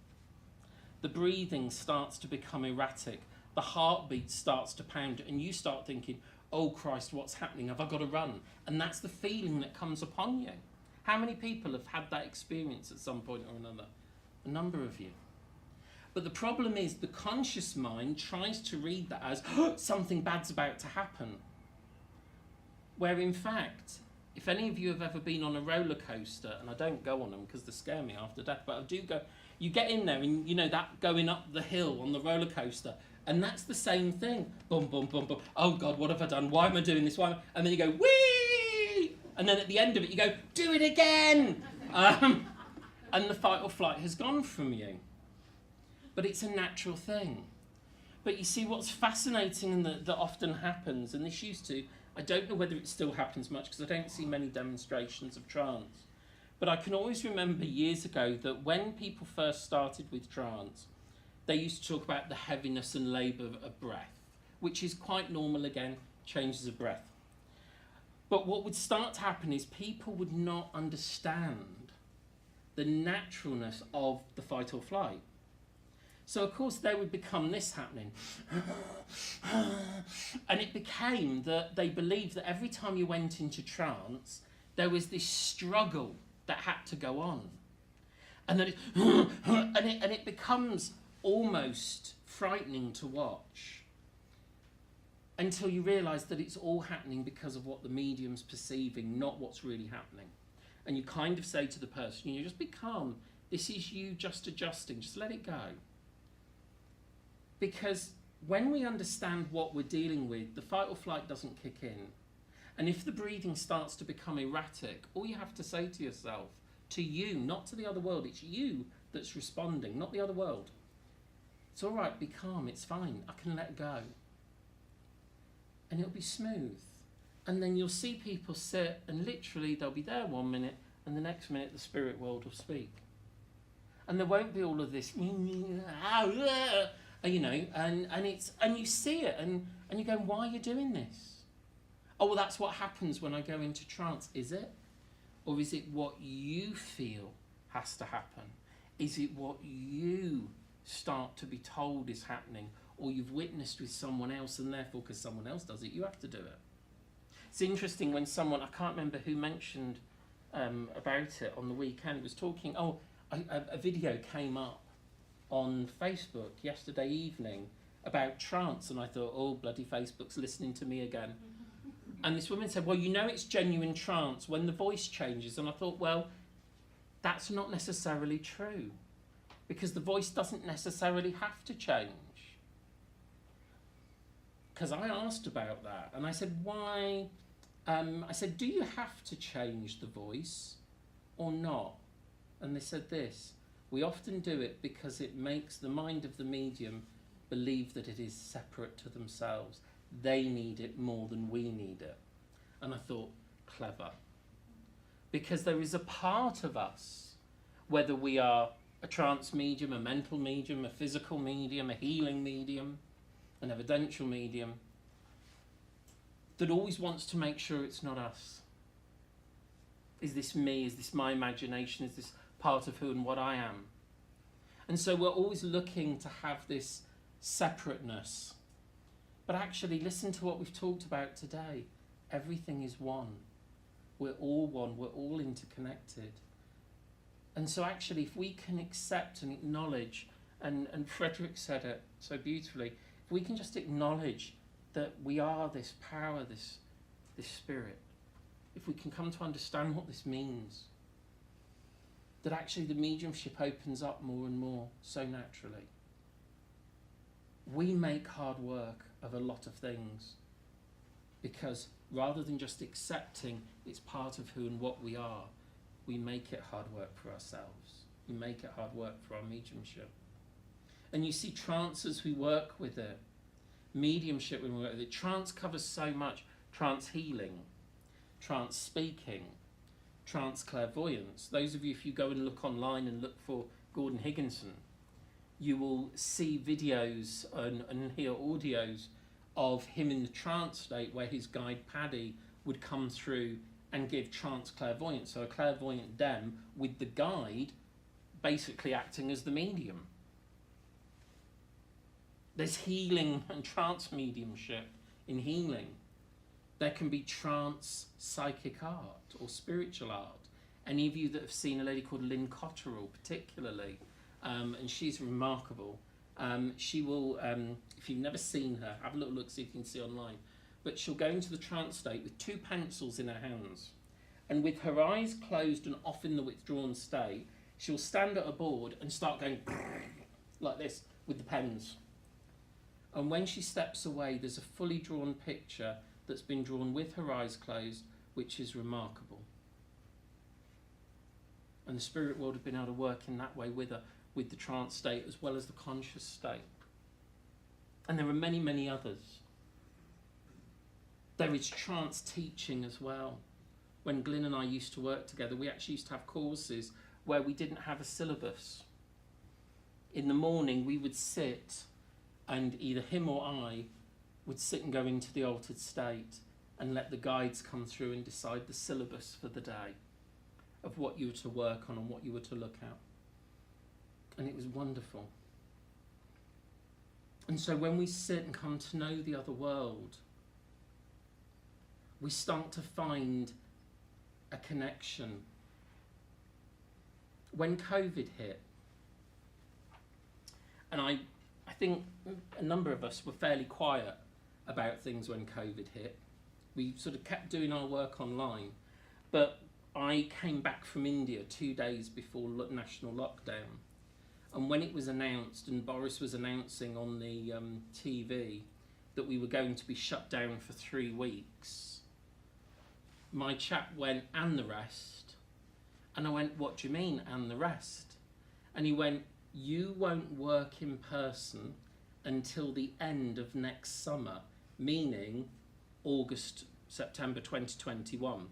The breathing starts to become erratic. The heartbeat starts to pound and you start thinking, oh Christ, what's happening? Have I got to run? And that's the feeling that comes upon you. How many people have had that experience at some point or another? A number of you. But the problem is the conscious mind tries to read that as something bad's about to happen. Where in fact, if any of you have ever been on a roller coaster, and I don't go on them because they scare me after death, but I do go, you get in there and you know that going up the hill on the roller coaster, and that's the same thing. Boom, boom, boom, boom. Oh God, what have I done? Why am I doing this? And then you go, whee! And then at the end of it, you go, do it again! and the fight or flight has gone from you. But it's a natural thing. But you see, what's fascinating and that often happens, and this used to, I don't know whether it still happens much because I don't see many demonstrations of trance, but I can always remember years ago that when people first started with trance, they used to talk about the heaviness and labour of breath, which is quite normal again, changes of breath. But what would start to happen is people would not understand the naturalness of the fight or flight. So of course there would become this happening. And it became that they believed that every time you went into trance, there was this struggle that had to go on. And then it becomes almost frightening to watch until you realise that it's all happening because of what the medium's perceiving, not what's really happening. And you kind of say to the person, you know, just be calm. This is you just adjusting. Just let it go. Because when we understand what we're dealing with, the fight or flight doesn't kick in. And if the breathing starts to become erratic, all you have to say to yourself, to you, not to the other world, it's you that's responding, not the other world. It's all right, be calm, it's fine, I can let go. And it'll be smooth. And then you'll see people sit and literally they'll be there 1 minute and the next minute the spirit world will speak. And there won't be all of this, you know, and you see it and you go, why are you doing this? Oh, well, that's what happens when I go into trance. Is it? Or is it what you feel has to happen? Is it what you start to be told is happening, or you've witnessed with someone else and therefore because someone else does it, you have to do it? It's interesting when someone, I can't remember who mentioned about it on the weekend, was talking, a video came up on Facebook yesterday evening about trance, and I thought, oh, bloody Facebook's listening to me again. And this woman said, well, you know it's genuine trance when the voice changes. And I thought, well, that's not necessarily true, because the voice doesn't necessarily have to change. Because I asked about that, and I said, why? I said, do you have to change the voice or not? And they said this: we often do it because it makes the mind of the medium believe that it is separate to themselves. They need it more than we need it. And I thought, clever. Because there is a part of us, whether we are a trance medium, a mental medium, a physical medium, a healing medium, an evidential medium, that always wants to make sure it's not us. Is this me? Is this my imagination? Is this part of who and what I am? And so we're always looking to have this separateness. But actually, listen to what we've talked about today. Everything is one. We're all one. We're all interconnected. And so actually, if we can accept and acknowledge, and Frederick said it so beautifully, if we can just acknowledge that we are this power, this spirit, if we can come to understand what this means, that actually the mediumship opens up more and more so naturally. We make hard work of a lot of things because rather than just accepting it's part of who and what we are, we make it hard work for ourselves. We make it hard work for our mediumship. And you see, trance, as we work with it, mediumship when we work with it, trance covers so much. Trance healing, trance speaking, trance clairvoyance. Those of you, if you go and look online and look for Gordon Higginson, you will see videos and hear audios of him in the trance state where his guide Paddy would come through and give trance clairvoyance. So a clairvoyant dem with the guide basically acting as the medium. There's healing and trance mediumship in healing. There can be trance psychic art or spiritual art. Any of you that have seen a lady called Lynn Cotterill particularly, and she's remarkable. She will, if you've never seen her, have a little look, see if you can see online. But she'll go into the trance state with 2 pencils in her hands. And with her eyes closed and off in the withdrawn state, she'll stand at a board and start going like this with the pens. And when she steps away, there's a fully drawn picture that's been drawn with her eyes closed, which is remarkable. And the spirit world have been able to work in that way with her, with the trance state as well as the conscious state. And there are many, many others. There is trance teaching as well. When Glyn and I used to work together, we actually used to have courses where we didn't have a syllabus. In the morning, we would sit, and either him or I would sit and go into the altered state and let the guides come through and decide the syllabus for the day of what you were to work on and what you were to look at. And it was wonderful. And so when we sit and come to know the other world, we start to find a connection. When COVID hit, and I think a number of us were fairly quiet about things when COVID hit. We sort of kept doing our work online, but I came back from India 2 days before national lockdown, and when it was announced and Boris was announcing on the TV that we were going to be shut down for 3 weeks, my chap went, "And the rest?" And I went, "What do you mean, and the rest?" And he went, "You won't work in person until the end of next summer," meaning August, September 2021.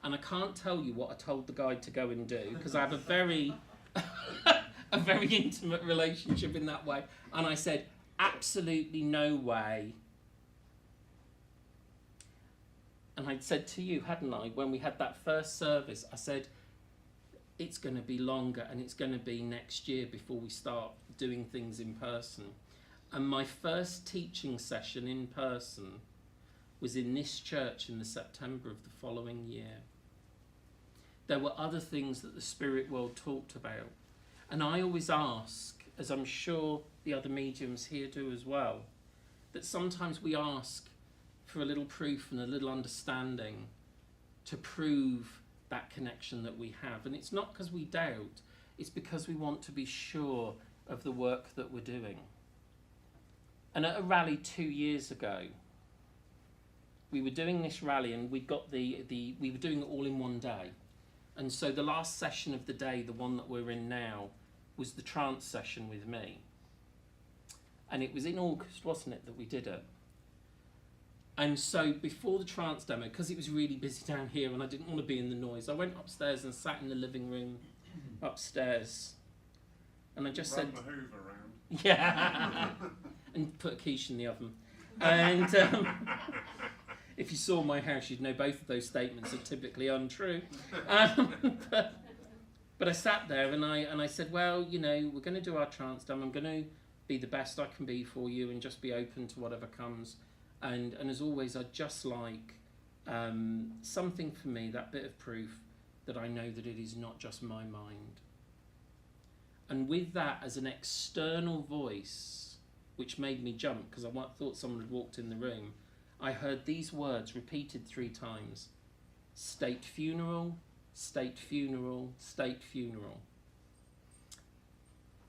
And I can't tell you what I told the guide to go and do, because I have a very a very intimate relationship in that way. And I said, absolutely no way. And I'd said to you, hadn't I, when we had that first service, I said, it's going to be longer and it's going to be next year before we start doing things in person. And my first teaching session in person was in this church in the September of the following year. There were other things that the spirit world talked about. And I always ask, as I'm sure the other mediums here do as well, that sometimes we ask for a little proof and a little understanding to prove that connection that we have. And it's not because we doubt, it's because we want to be sure of the work that we're doing. And at a rally 2 years ago, we were doing this rally and we got we were doing it all in one day. And so the last session of the day, the one that we're in now, was the trance session with me. And it was in August, wasn't it, that we did it? And so before the trance demo, because it was really busy down here and I didn't want to be in the noise, I went upstairs and sat in the living room upstairs. And I just said... the Hoover around. Yeah. And put a quiche in the oven. And if you saw my house, you'd know both of those statements are typically untrue. But I sat there and I said, well, you know, we're going to do our trance demo. I'm going to be the best I can be for you and just be open to whatever comes. And as always, I'd just like something for me, that bit of proof that I know that it is not just my mind. And with that as an external voice, which made me jump because I thought someone had walked in the room, I heard these words repeated 3 times. State funeral, state funeral, state funeral.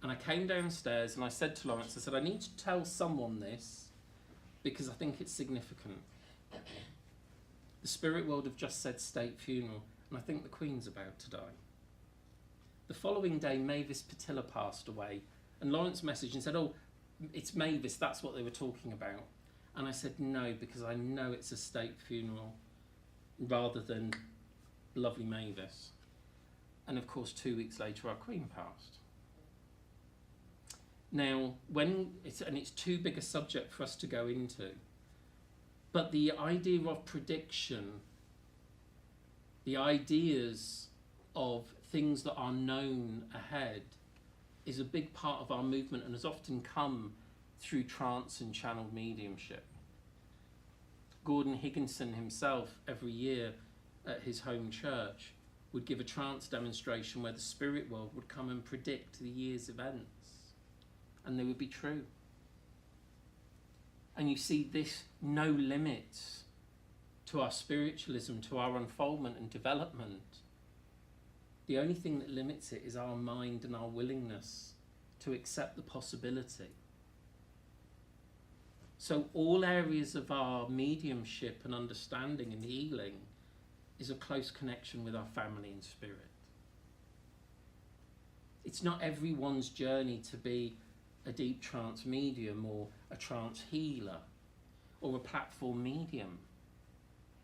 And I came downstairs and I said to Lawrence, I said, I need to tell someone this because I think it's significant. The spirit world have just said state funeral, and I think the Queen's about to die. The following day, Mavis Patilla passed away, and Lawrence messaged and said, oh, it's Mavis, that's what they were talking about. And I said, no, because I know it's a state funeral rather than lovely Mavis. And of course, 2 weeks later, our Queen passed. Now, it's too big a subject for us to go into, but the idea of prediction, the ideas of things that are known ahead, is a big part of our movement and has often come through trance and channeled mediumship. Gordon Higginson himself, every year at his home church, would give a trance demonstration where the spirit world would come and predict the year's events, and they would be true. And you see this no limits to our spiritualism, to our unfoldment and development. The only thing that limits it is our mind and our willingness to accept the possibility. So all areas of our mediumship and understanding and healing is a close connection with our family and spirit. It's not everyone's journey to be a deep trance medium or a trance healer or a platform medium.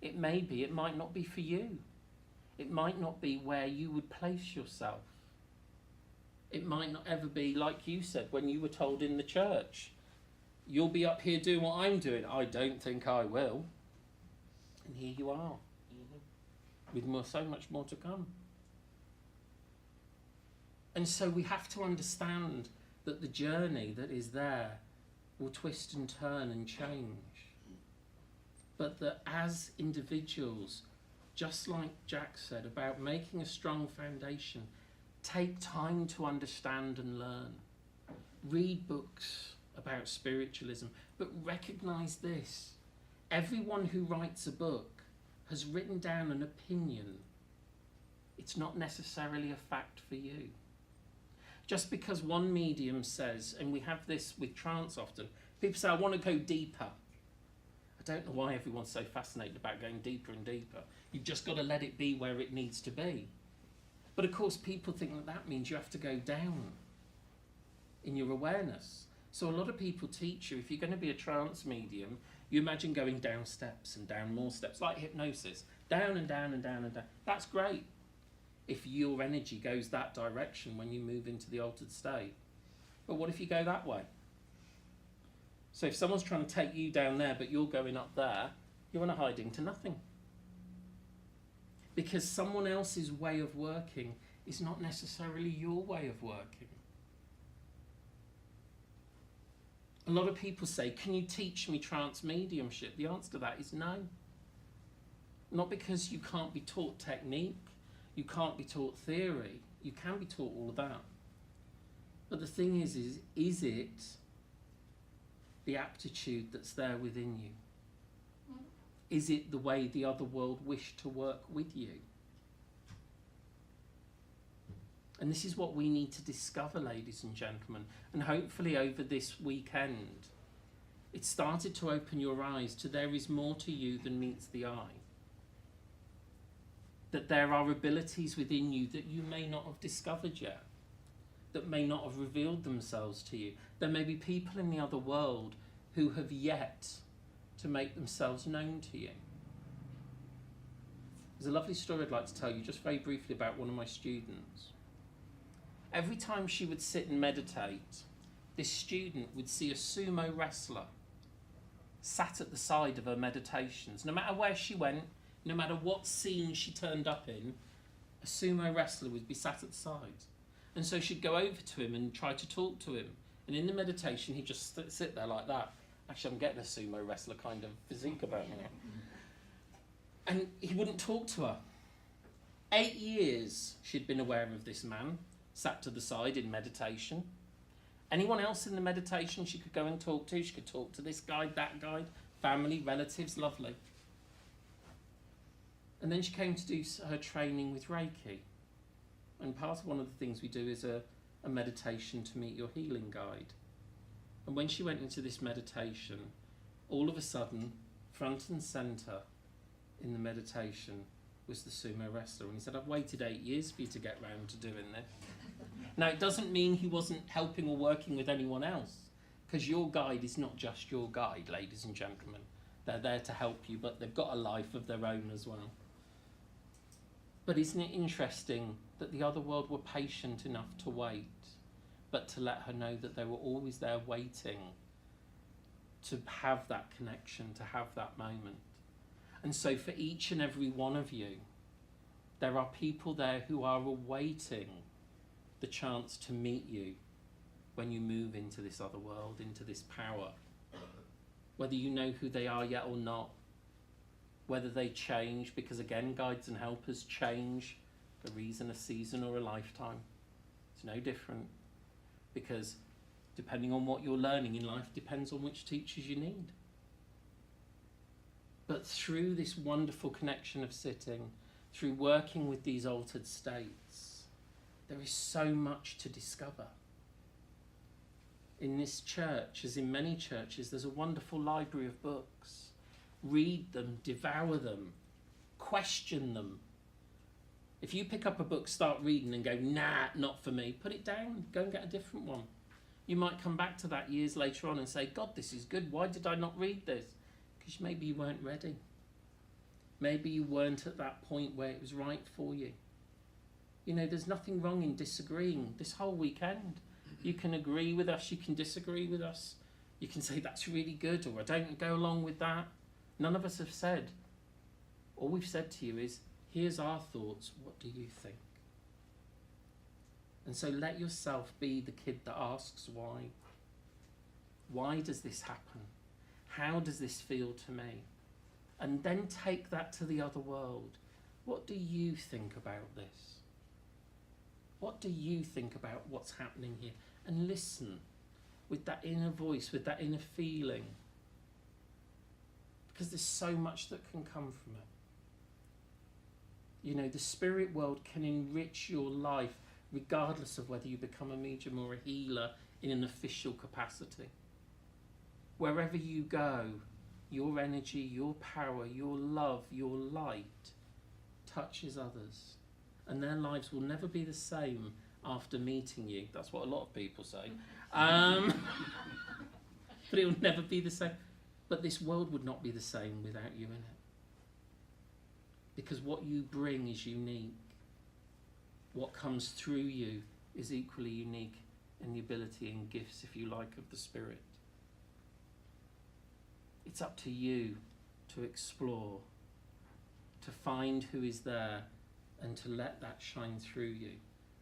It may be, it might not be for you. It might not be where you would place yourself. It might not ever be, like you said, when you were told in the church, you'll be up here doing what I'm doing. I don't think I will. And here you are, with so much more to come. And so we have to understand that the journey that is there will twist and turn and change. But that as individuals, just like Jack said about making a strong foundation, take time to understand and learn. Read books about spiritualism, but recognise this. Everyone who writes a book has written down an opinion. It's not necessarily a fact for you. Just because one medium says, and we have this with trance often, people say, I want to go deeper. I don't know why everyone's so fascinated about going deeper and deeper. You've just got to let it be where it needs to be. But of course, people think that that means you have to go down in your awareness. So a lot of people teach you, if you're going to be a trance medium, you imagine going down steps and down more steps, like hypnosis, down and down and down and down. That's great if your energy goes that direction when you move into the altered state. But what if you go that way? So if someone's trying to take you down there, but you're going up there, you're on a hiding to nothing. Because someone else's way of working is not necessarily your way of working. A lot of people say, can you teach me trance mediumship? The answer to that is no. Not because you can't be taught technique, you can't be taught theory, you can be taught all of that. But the thing is it the aptitude that's there within you? Is it the way the other world wished to work with you? And this is what we need to discover, ladies and gentlemen. And hopefully over this weekend, it started to open your eyes to there is more to you than meets the eye. That there are abilities within you that you may not have discovered yet, that may not have revealed themselves to you. There may be people in the other world who have yet to make themselves known to you. There's a lovely story I'd like to tell you just very briefly about one of my students. Every time she would sit and meditate, this student would see a sumo wrestler sat at the side of her meditations. No matter where she went, no matter what scene she turned up in, a sumo wrestler would be sat at the side. And so she'd go over to him and try to talk to him. And in the meditation, he'd just sit there like that. Actually, I'm getting a sumo wrestler kind of physique about me now. And he wouldn't talk to her. 8 years she'd been aware of this man, sat to the side in meditation. Anyone else in the meditation she could go and talk to? She could talk to this guide, that guide, family, relatives, lovely. And then she came to do her training with Reiki. And part of one of the things we do is a meditation to meet your healing guide. And when she went into this meditation, all of a sudden, front and centre in the meditation was the sumo wrestler. And he said, I've waited 8 years for you to get round to doing this. Now, it doesn't mean he wasn't helping or working with anyone else, because your guide is not just your guide, ladies and gentlemen. They're there to help you, but they've got a life of their own as well. But isn't it interesting that the other world were patient enough to wait, but to let her know that they were always there waiting to have that connection, to have that moment. And so for each and every one of you, there are people there who are awaiting the chance to meet you when you move into this other world, into this power. Whether you know who they are yet or not, whether they change, because again, guides and helpers change for a reason, a season or a lifetime. It's no different, because depending on what you're learning in life depends on which teachers you need. But through this wonderful connection of sitting, through working with these altered states, there is so much to discover. In this church, as in many churches, there's a wonderful library of books. Read them, devour them, question them. If you pick up a book, start reading and go, nah, not for me, put it down, go and get a different one. You might come back to that years later on and say, God, this is good. Why did I not read this? Because maybe you weren't ready. Maybe you weren't at that point where it was right for you. You know, there's nothing wrong in disagreeing. This whole weekend, you can agree with us, you can disagree with us. You can say, that's really good, or I don't go along with that. None of us have said. All we've said to you is, here's our thoughts, what do you think? And so let yourself be the kid that asks why. Why does this happen? How does this feel to me? And then take that to the other world. What do you think about this? What do you think about what's happening here? And listen with that inner voice, with that inner feeling. Because there's so much that can come from it. You know, the spirit world can enrich your life regardless of whether you become a medium or a healer in an official capacity. Wherever you go, your energy, your power, your love, your light touches others. And their lives will never be the same after meeting you. That's what a lot of people say. But it will never be the same. But this world would not be the same without you in it. Because what you bring is unique. What comes through you is equally unique in the ability and gifts, if you like, of the Spirit. It's up to you to explore, to find who is there, and to let that shine through you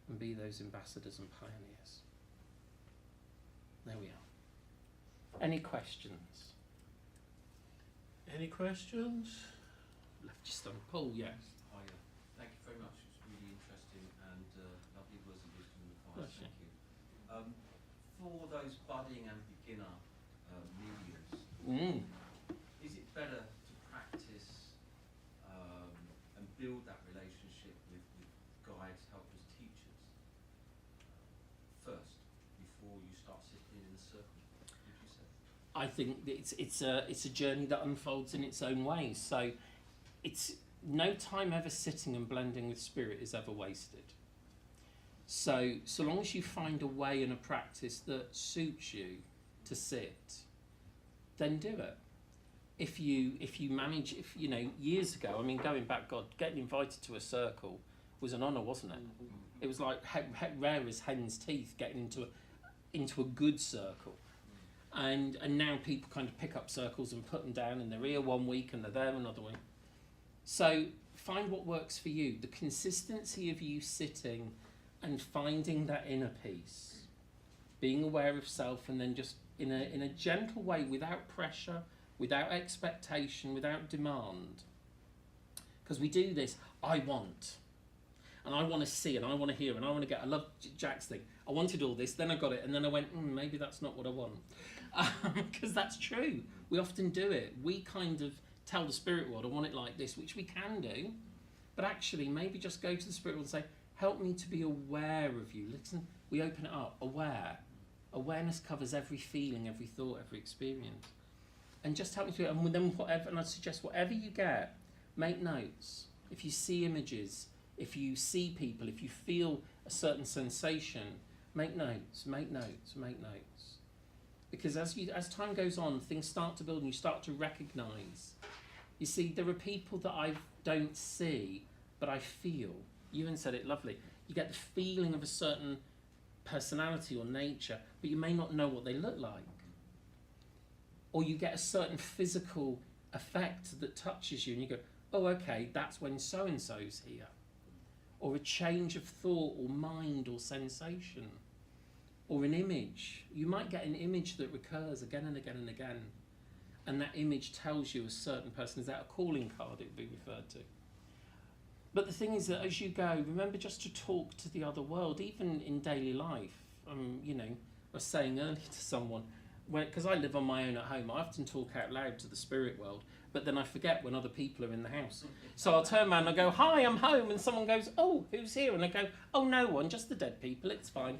and be those ambassadors and pioneers. There we are. Any questions? Any questions? Left just on Paul, yes. Hi, thank you very much. It's really interesting and lovely words of wisdom and advice. Bless you. Thank you. For those budding and beginner mediums, is it better to practice and build that relationship with guides, helpers, teachers first before you start sitting in the circle? Would you say? I think that it's a journey that unfolds in its own ways. So it's no time ever sitting and blending with spirit is ever wasted. So long as you find a way and a practice that suits you to sit, then do it. If you manage, you know, years ago, I mean, going back, God, getting invited to a circle was an honour, wasn't it? It was like rare as hen's teeth getting into a good circle. And now people kind of pick up circles and put them down, and they're here one week and they're there another week. So find what works for you. The consistency of you sitting and finding that inner peace, being aware of self, and then just in a gentle way, without pressure, without expectation, without demand. Because we do this, I want. And I want to see, and I want to hear, and I want to get. I love Jack's thing. I wanted all this, then I got it, and then I went, maybe that's not what I want. Because that's true. We often do it. We kind of tell the spirit world, I want it like this, which we can do. But actually, maybe just go to the spirit world and say, help me to be aware of you. Listen, we open it up, aware. Awareness covers every feeling, every thought, every experience. And just help me to, and then whatever, and I suggest whatever you get, make notes. If you see images, if you see people, if you feel a certain sensation, make notes, make notes, make notes. Because as time goes on, things start to build and you start to recognise. You see, there are people that I don't see, but I feel. Ewan said it lovely. You get the feeling of a certain personality or nature, but you may not know what they look like. Or you get a certain physical effect that touches you and you go, oh, okay, that's when so-and-so's here. Or a change of thought or mind or sensation. Or an image. You might get an image that recurs again and again and again. And that image tells you a certain person. Is that a calling card it would be referred to? But the thing is that as you go, remember just to talk to the other world, even in daily life. You know, I was saying earlier to someone, because I live on my own at home, I often talk out loud to the spirit world, but then I forget when other people are in the house. So I'll turn around and I go, hi, I'm home, and someone goes, oh, who's here? And I go, oh, no one, just the dead people, it's fine.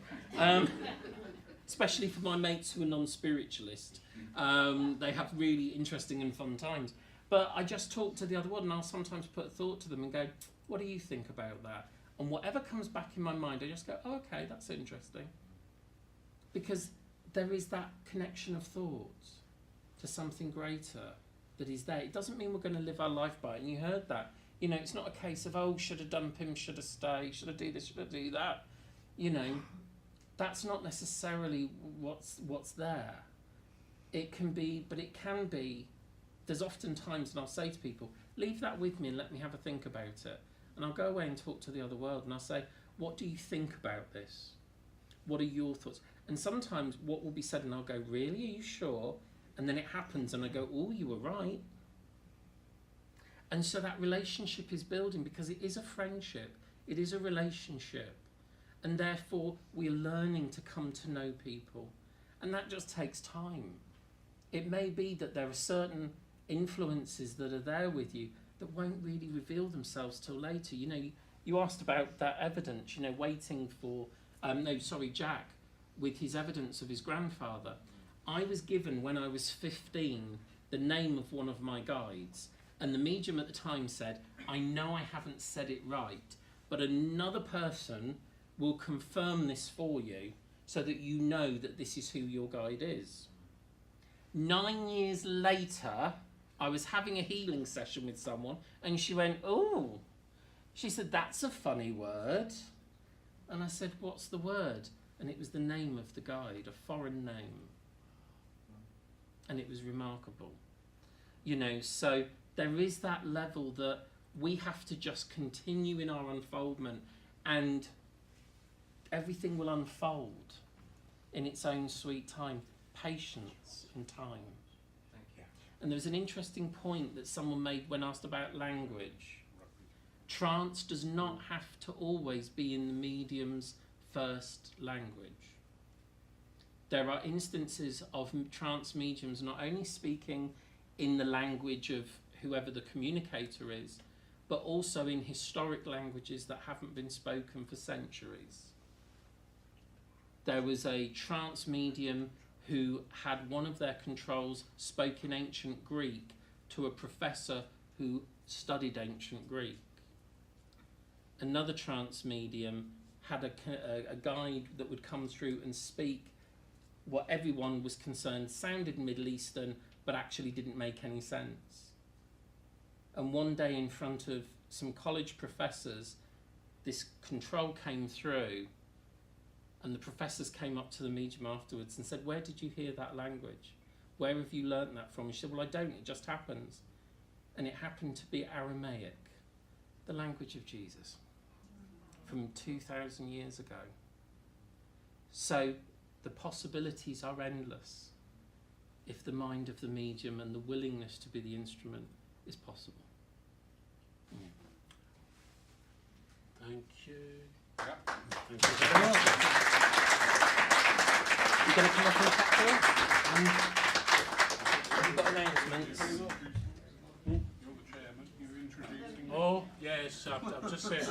Especially for my mates who are non-spiritualist. They have really interesting and fun times. But I just talk to the other world, and I'll sometimes put a thought to them and go, What do you think about that? And whatever comes back in my mind, I just go, oh, okay, that's interesting. Because there is that connection of thoughts to something greater that is there. It doesn't mean we're going to live our life by it. And you heard that. You know, it's not a case of, oh, should I dump him, should I stay, should I do this, should I do that? You know, that's not necessarily what's there. It can be, but it can be. There's often times, and I'll say to people, leave that with me and let me have a think about it. And I'll go away and talk to the other world, and I'll say, what do you think about this? What are your thoughts? And sometimes what will be said, and I'll go, really, are you sure? And then it happens, and I go, oh, you were right. And so that relationship is building, because it is a friendship, it is a relationship. And therefore, we're learning to come to know people. And that just takes time. It may be that there are certain influences that are there with you that won't really reveal themselves till later. You know, you asked about that evidence, you know, waiting for, Jack, with his evidence of his grandfather. I was given, when I was 15, the name of one of my guides, and the medium at the time said, I know I haven't said it right, but another person will confirm this for you so that you know that this is who your guide is. 9 years later, I was having a healing session with someone, and she went, oh, she said, that's a funny word. And I said, what's the word? And it was the name of the guide, a foreign name. And it was remarkable. You know, so there is that level that we have to just continue in our unfoldment, and everything will unfold in its own sweet time. Patience and time. Thank you. And there was an interesting point that someone made when asked about language. Trance does not have to always be in the medium's first language. There are instances of trance mediums not only speaking in the language of whoever the communicator is, but also in historic languages that haven't been spoken for centuries. There was a trance medium who had one of their controls spoke in ancient Greek to a professor who studied ancient Greek. Another trance medium had a guide that would come through and speak what everyone was concerned sounded Middle Eastern, but actually didn't make any sense. And one day in front of some college professors, this control came through, and the professors came up to the medium afterwards and said, where did you hear that language? Where have you learnt that from? She said, well, I don't, it just happens. And it happened to be Aramaic, the language of Jesus, from 2,000 years ago. So the possibilities are endless if the mind of the medium and the willingness to be the instrument is possible. Thank you. Thank you very much. You're going to come up and chat to us? Have you got announcements? You're the chairman, you're introducing. Oh, yes, I've just said,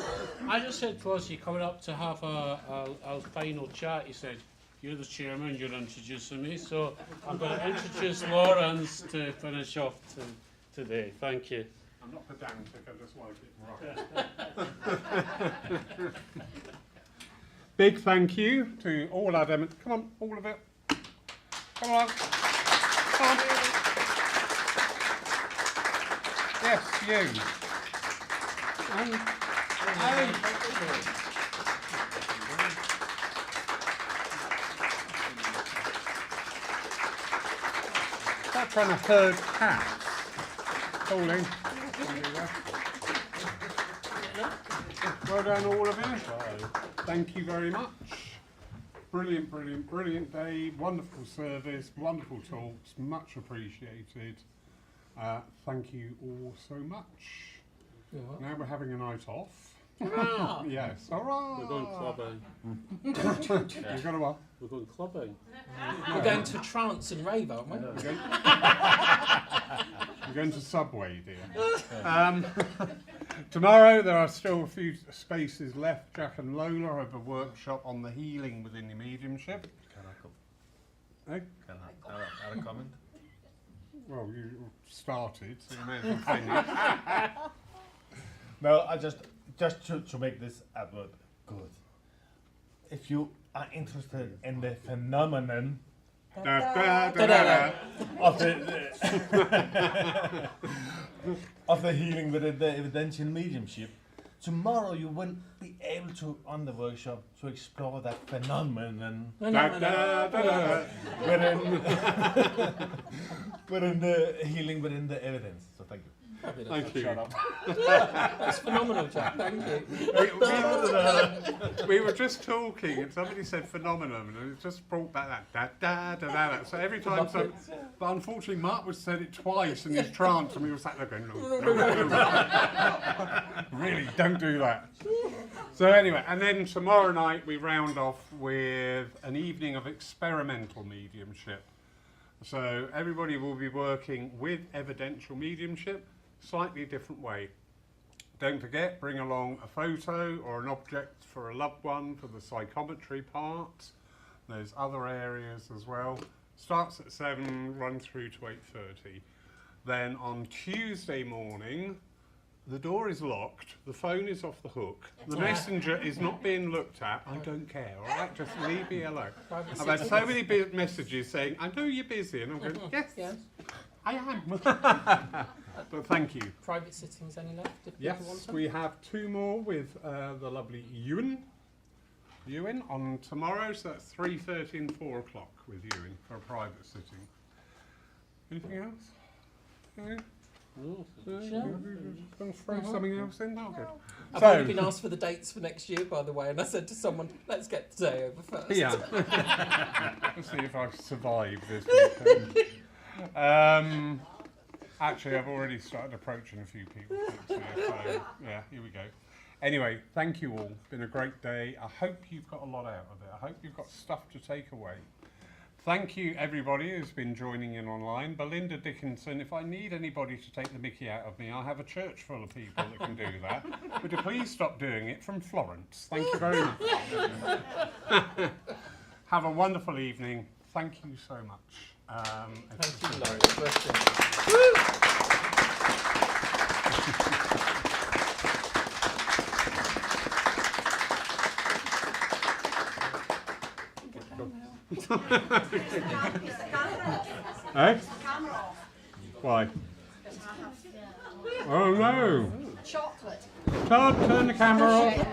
I just said to us, you're coming up to have a final chat. He said, you're the chairman, you're introducing me, so I'm going to introduce Lawrence to finish off today. Thank you. I'm not pedantic, I just like it right. Big thank you to all our demos. Come on, all of it. Come on. Come on. Yes, you. Stop trying to herd cats. Pauline. Well done, all of you. Thank you very much. Brilliant, brilliant, brilliant day. Wonderful service, wonderful talks, much appreciated. Thank you all so much. Now we're having a night off. Yes, all right. We're going clubbing. You're going to what? We're going clubbing. We're going to trance and rave, aren't we? We're going to Subway, dear. Tomorrow there are still a few spaces left. Jack and Lola have a workshop on the healing within your mediumship. Can I come? Eh? Can I add a comment? Well, you started, so you may as well finish. No, I just just to make this advert good, if you are interested in the phenomenon of the of the healing within the evidential mediumship, tomorrow you will be able to, on the workshop, to explore that phenomenon within the healing within the evidence. So thank you. Thank you. Shut up. That's phenomenal, Jack. Thank you. We were just talking, and somebody said phenomenon, and it just brought back that da da da da. So every time, but unfortunately, Mark was said it twice in his trance, and we were sat there going, really, don't do that. So anyway, and then tomorrow night we round off with an evening of experimental mediumship. So everybody will be working with evidential mediumship, slightly different way. Don't forget, bring along a photo or an object for a loved one for the psychometry part. There's other areas as well. Starts at 7, runs through to 8:30. Then on Tuesday morning, the door is locked, the phone is off the hook, the messenger is not being looked at. I don't care, all right? Just leave me alone. I've had so many messages saying, I know you're busy, and I'm going, yes. I am. But thank you. Private sittings any left? If people want Yes, them? we have 2 more with the lovely Ewan on tomorrow, so that's 3:30 and 4 o'clock with Ewan for a private sitting. Anything else? No? Gonna throw something else in? Oh, good. I've already been asked for the dates for next year, by the way, and I said to someone, let's get today over first. Yeah. Let's see if I survive this weekend. Actually, I've already started approaching a few people. So, yeah, here we go. Anyway, thank you all. It's been a great day. I hope you've got a lot out of it. I hope you've got stuff to take away. Thank you, everybody who's been joining in online. Belinda Dickinson, if I need anybody to take the mickey out of me, I have a church full of people that can do that. Would you please stop doing it? From Florence. Thank you very much. Have a wonderful evening. Thank you so much. Thank you, Laurie. Eh? Why? Oh no! Chocolate. Turn the camera off.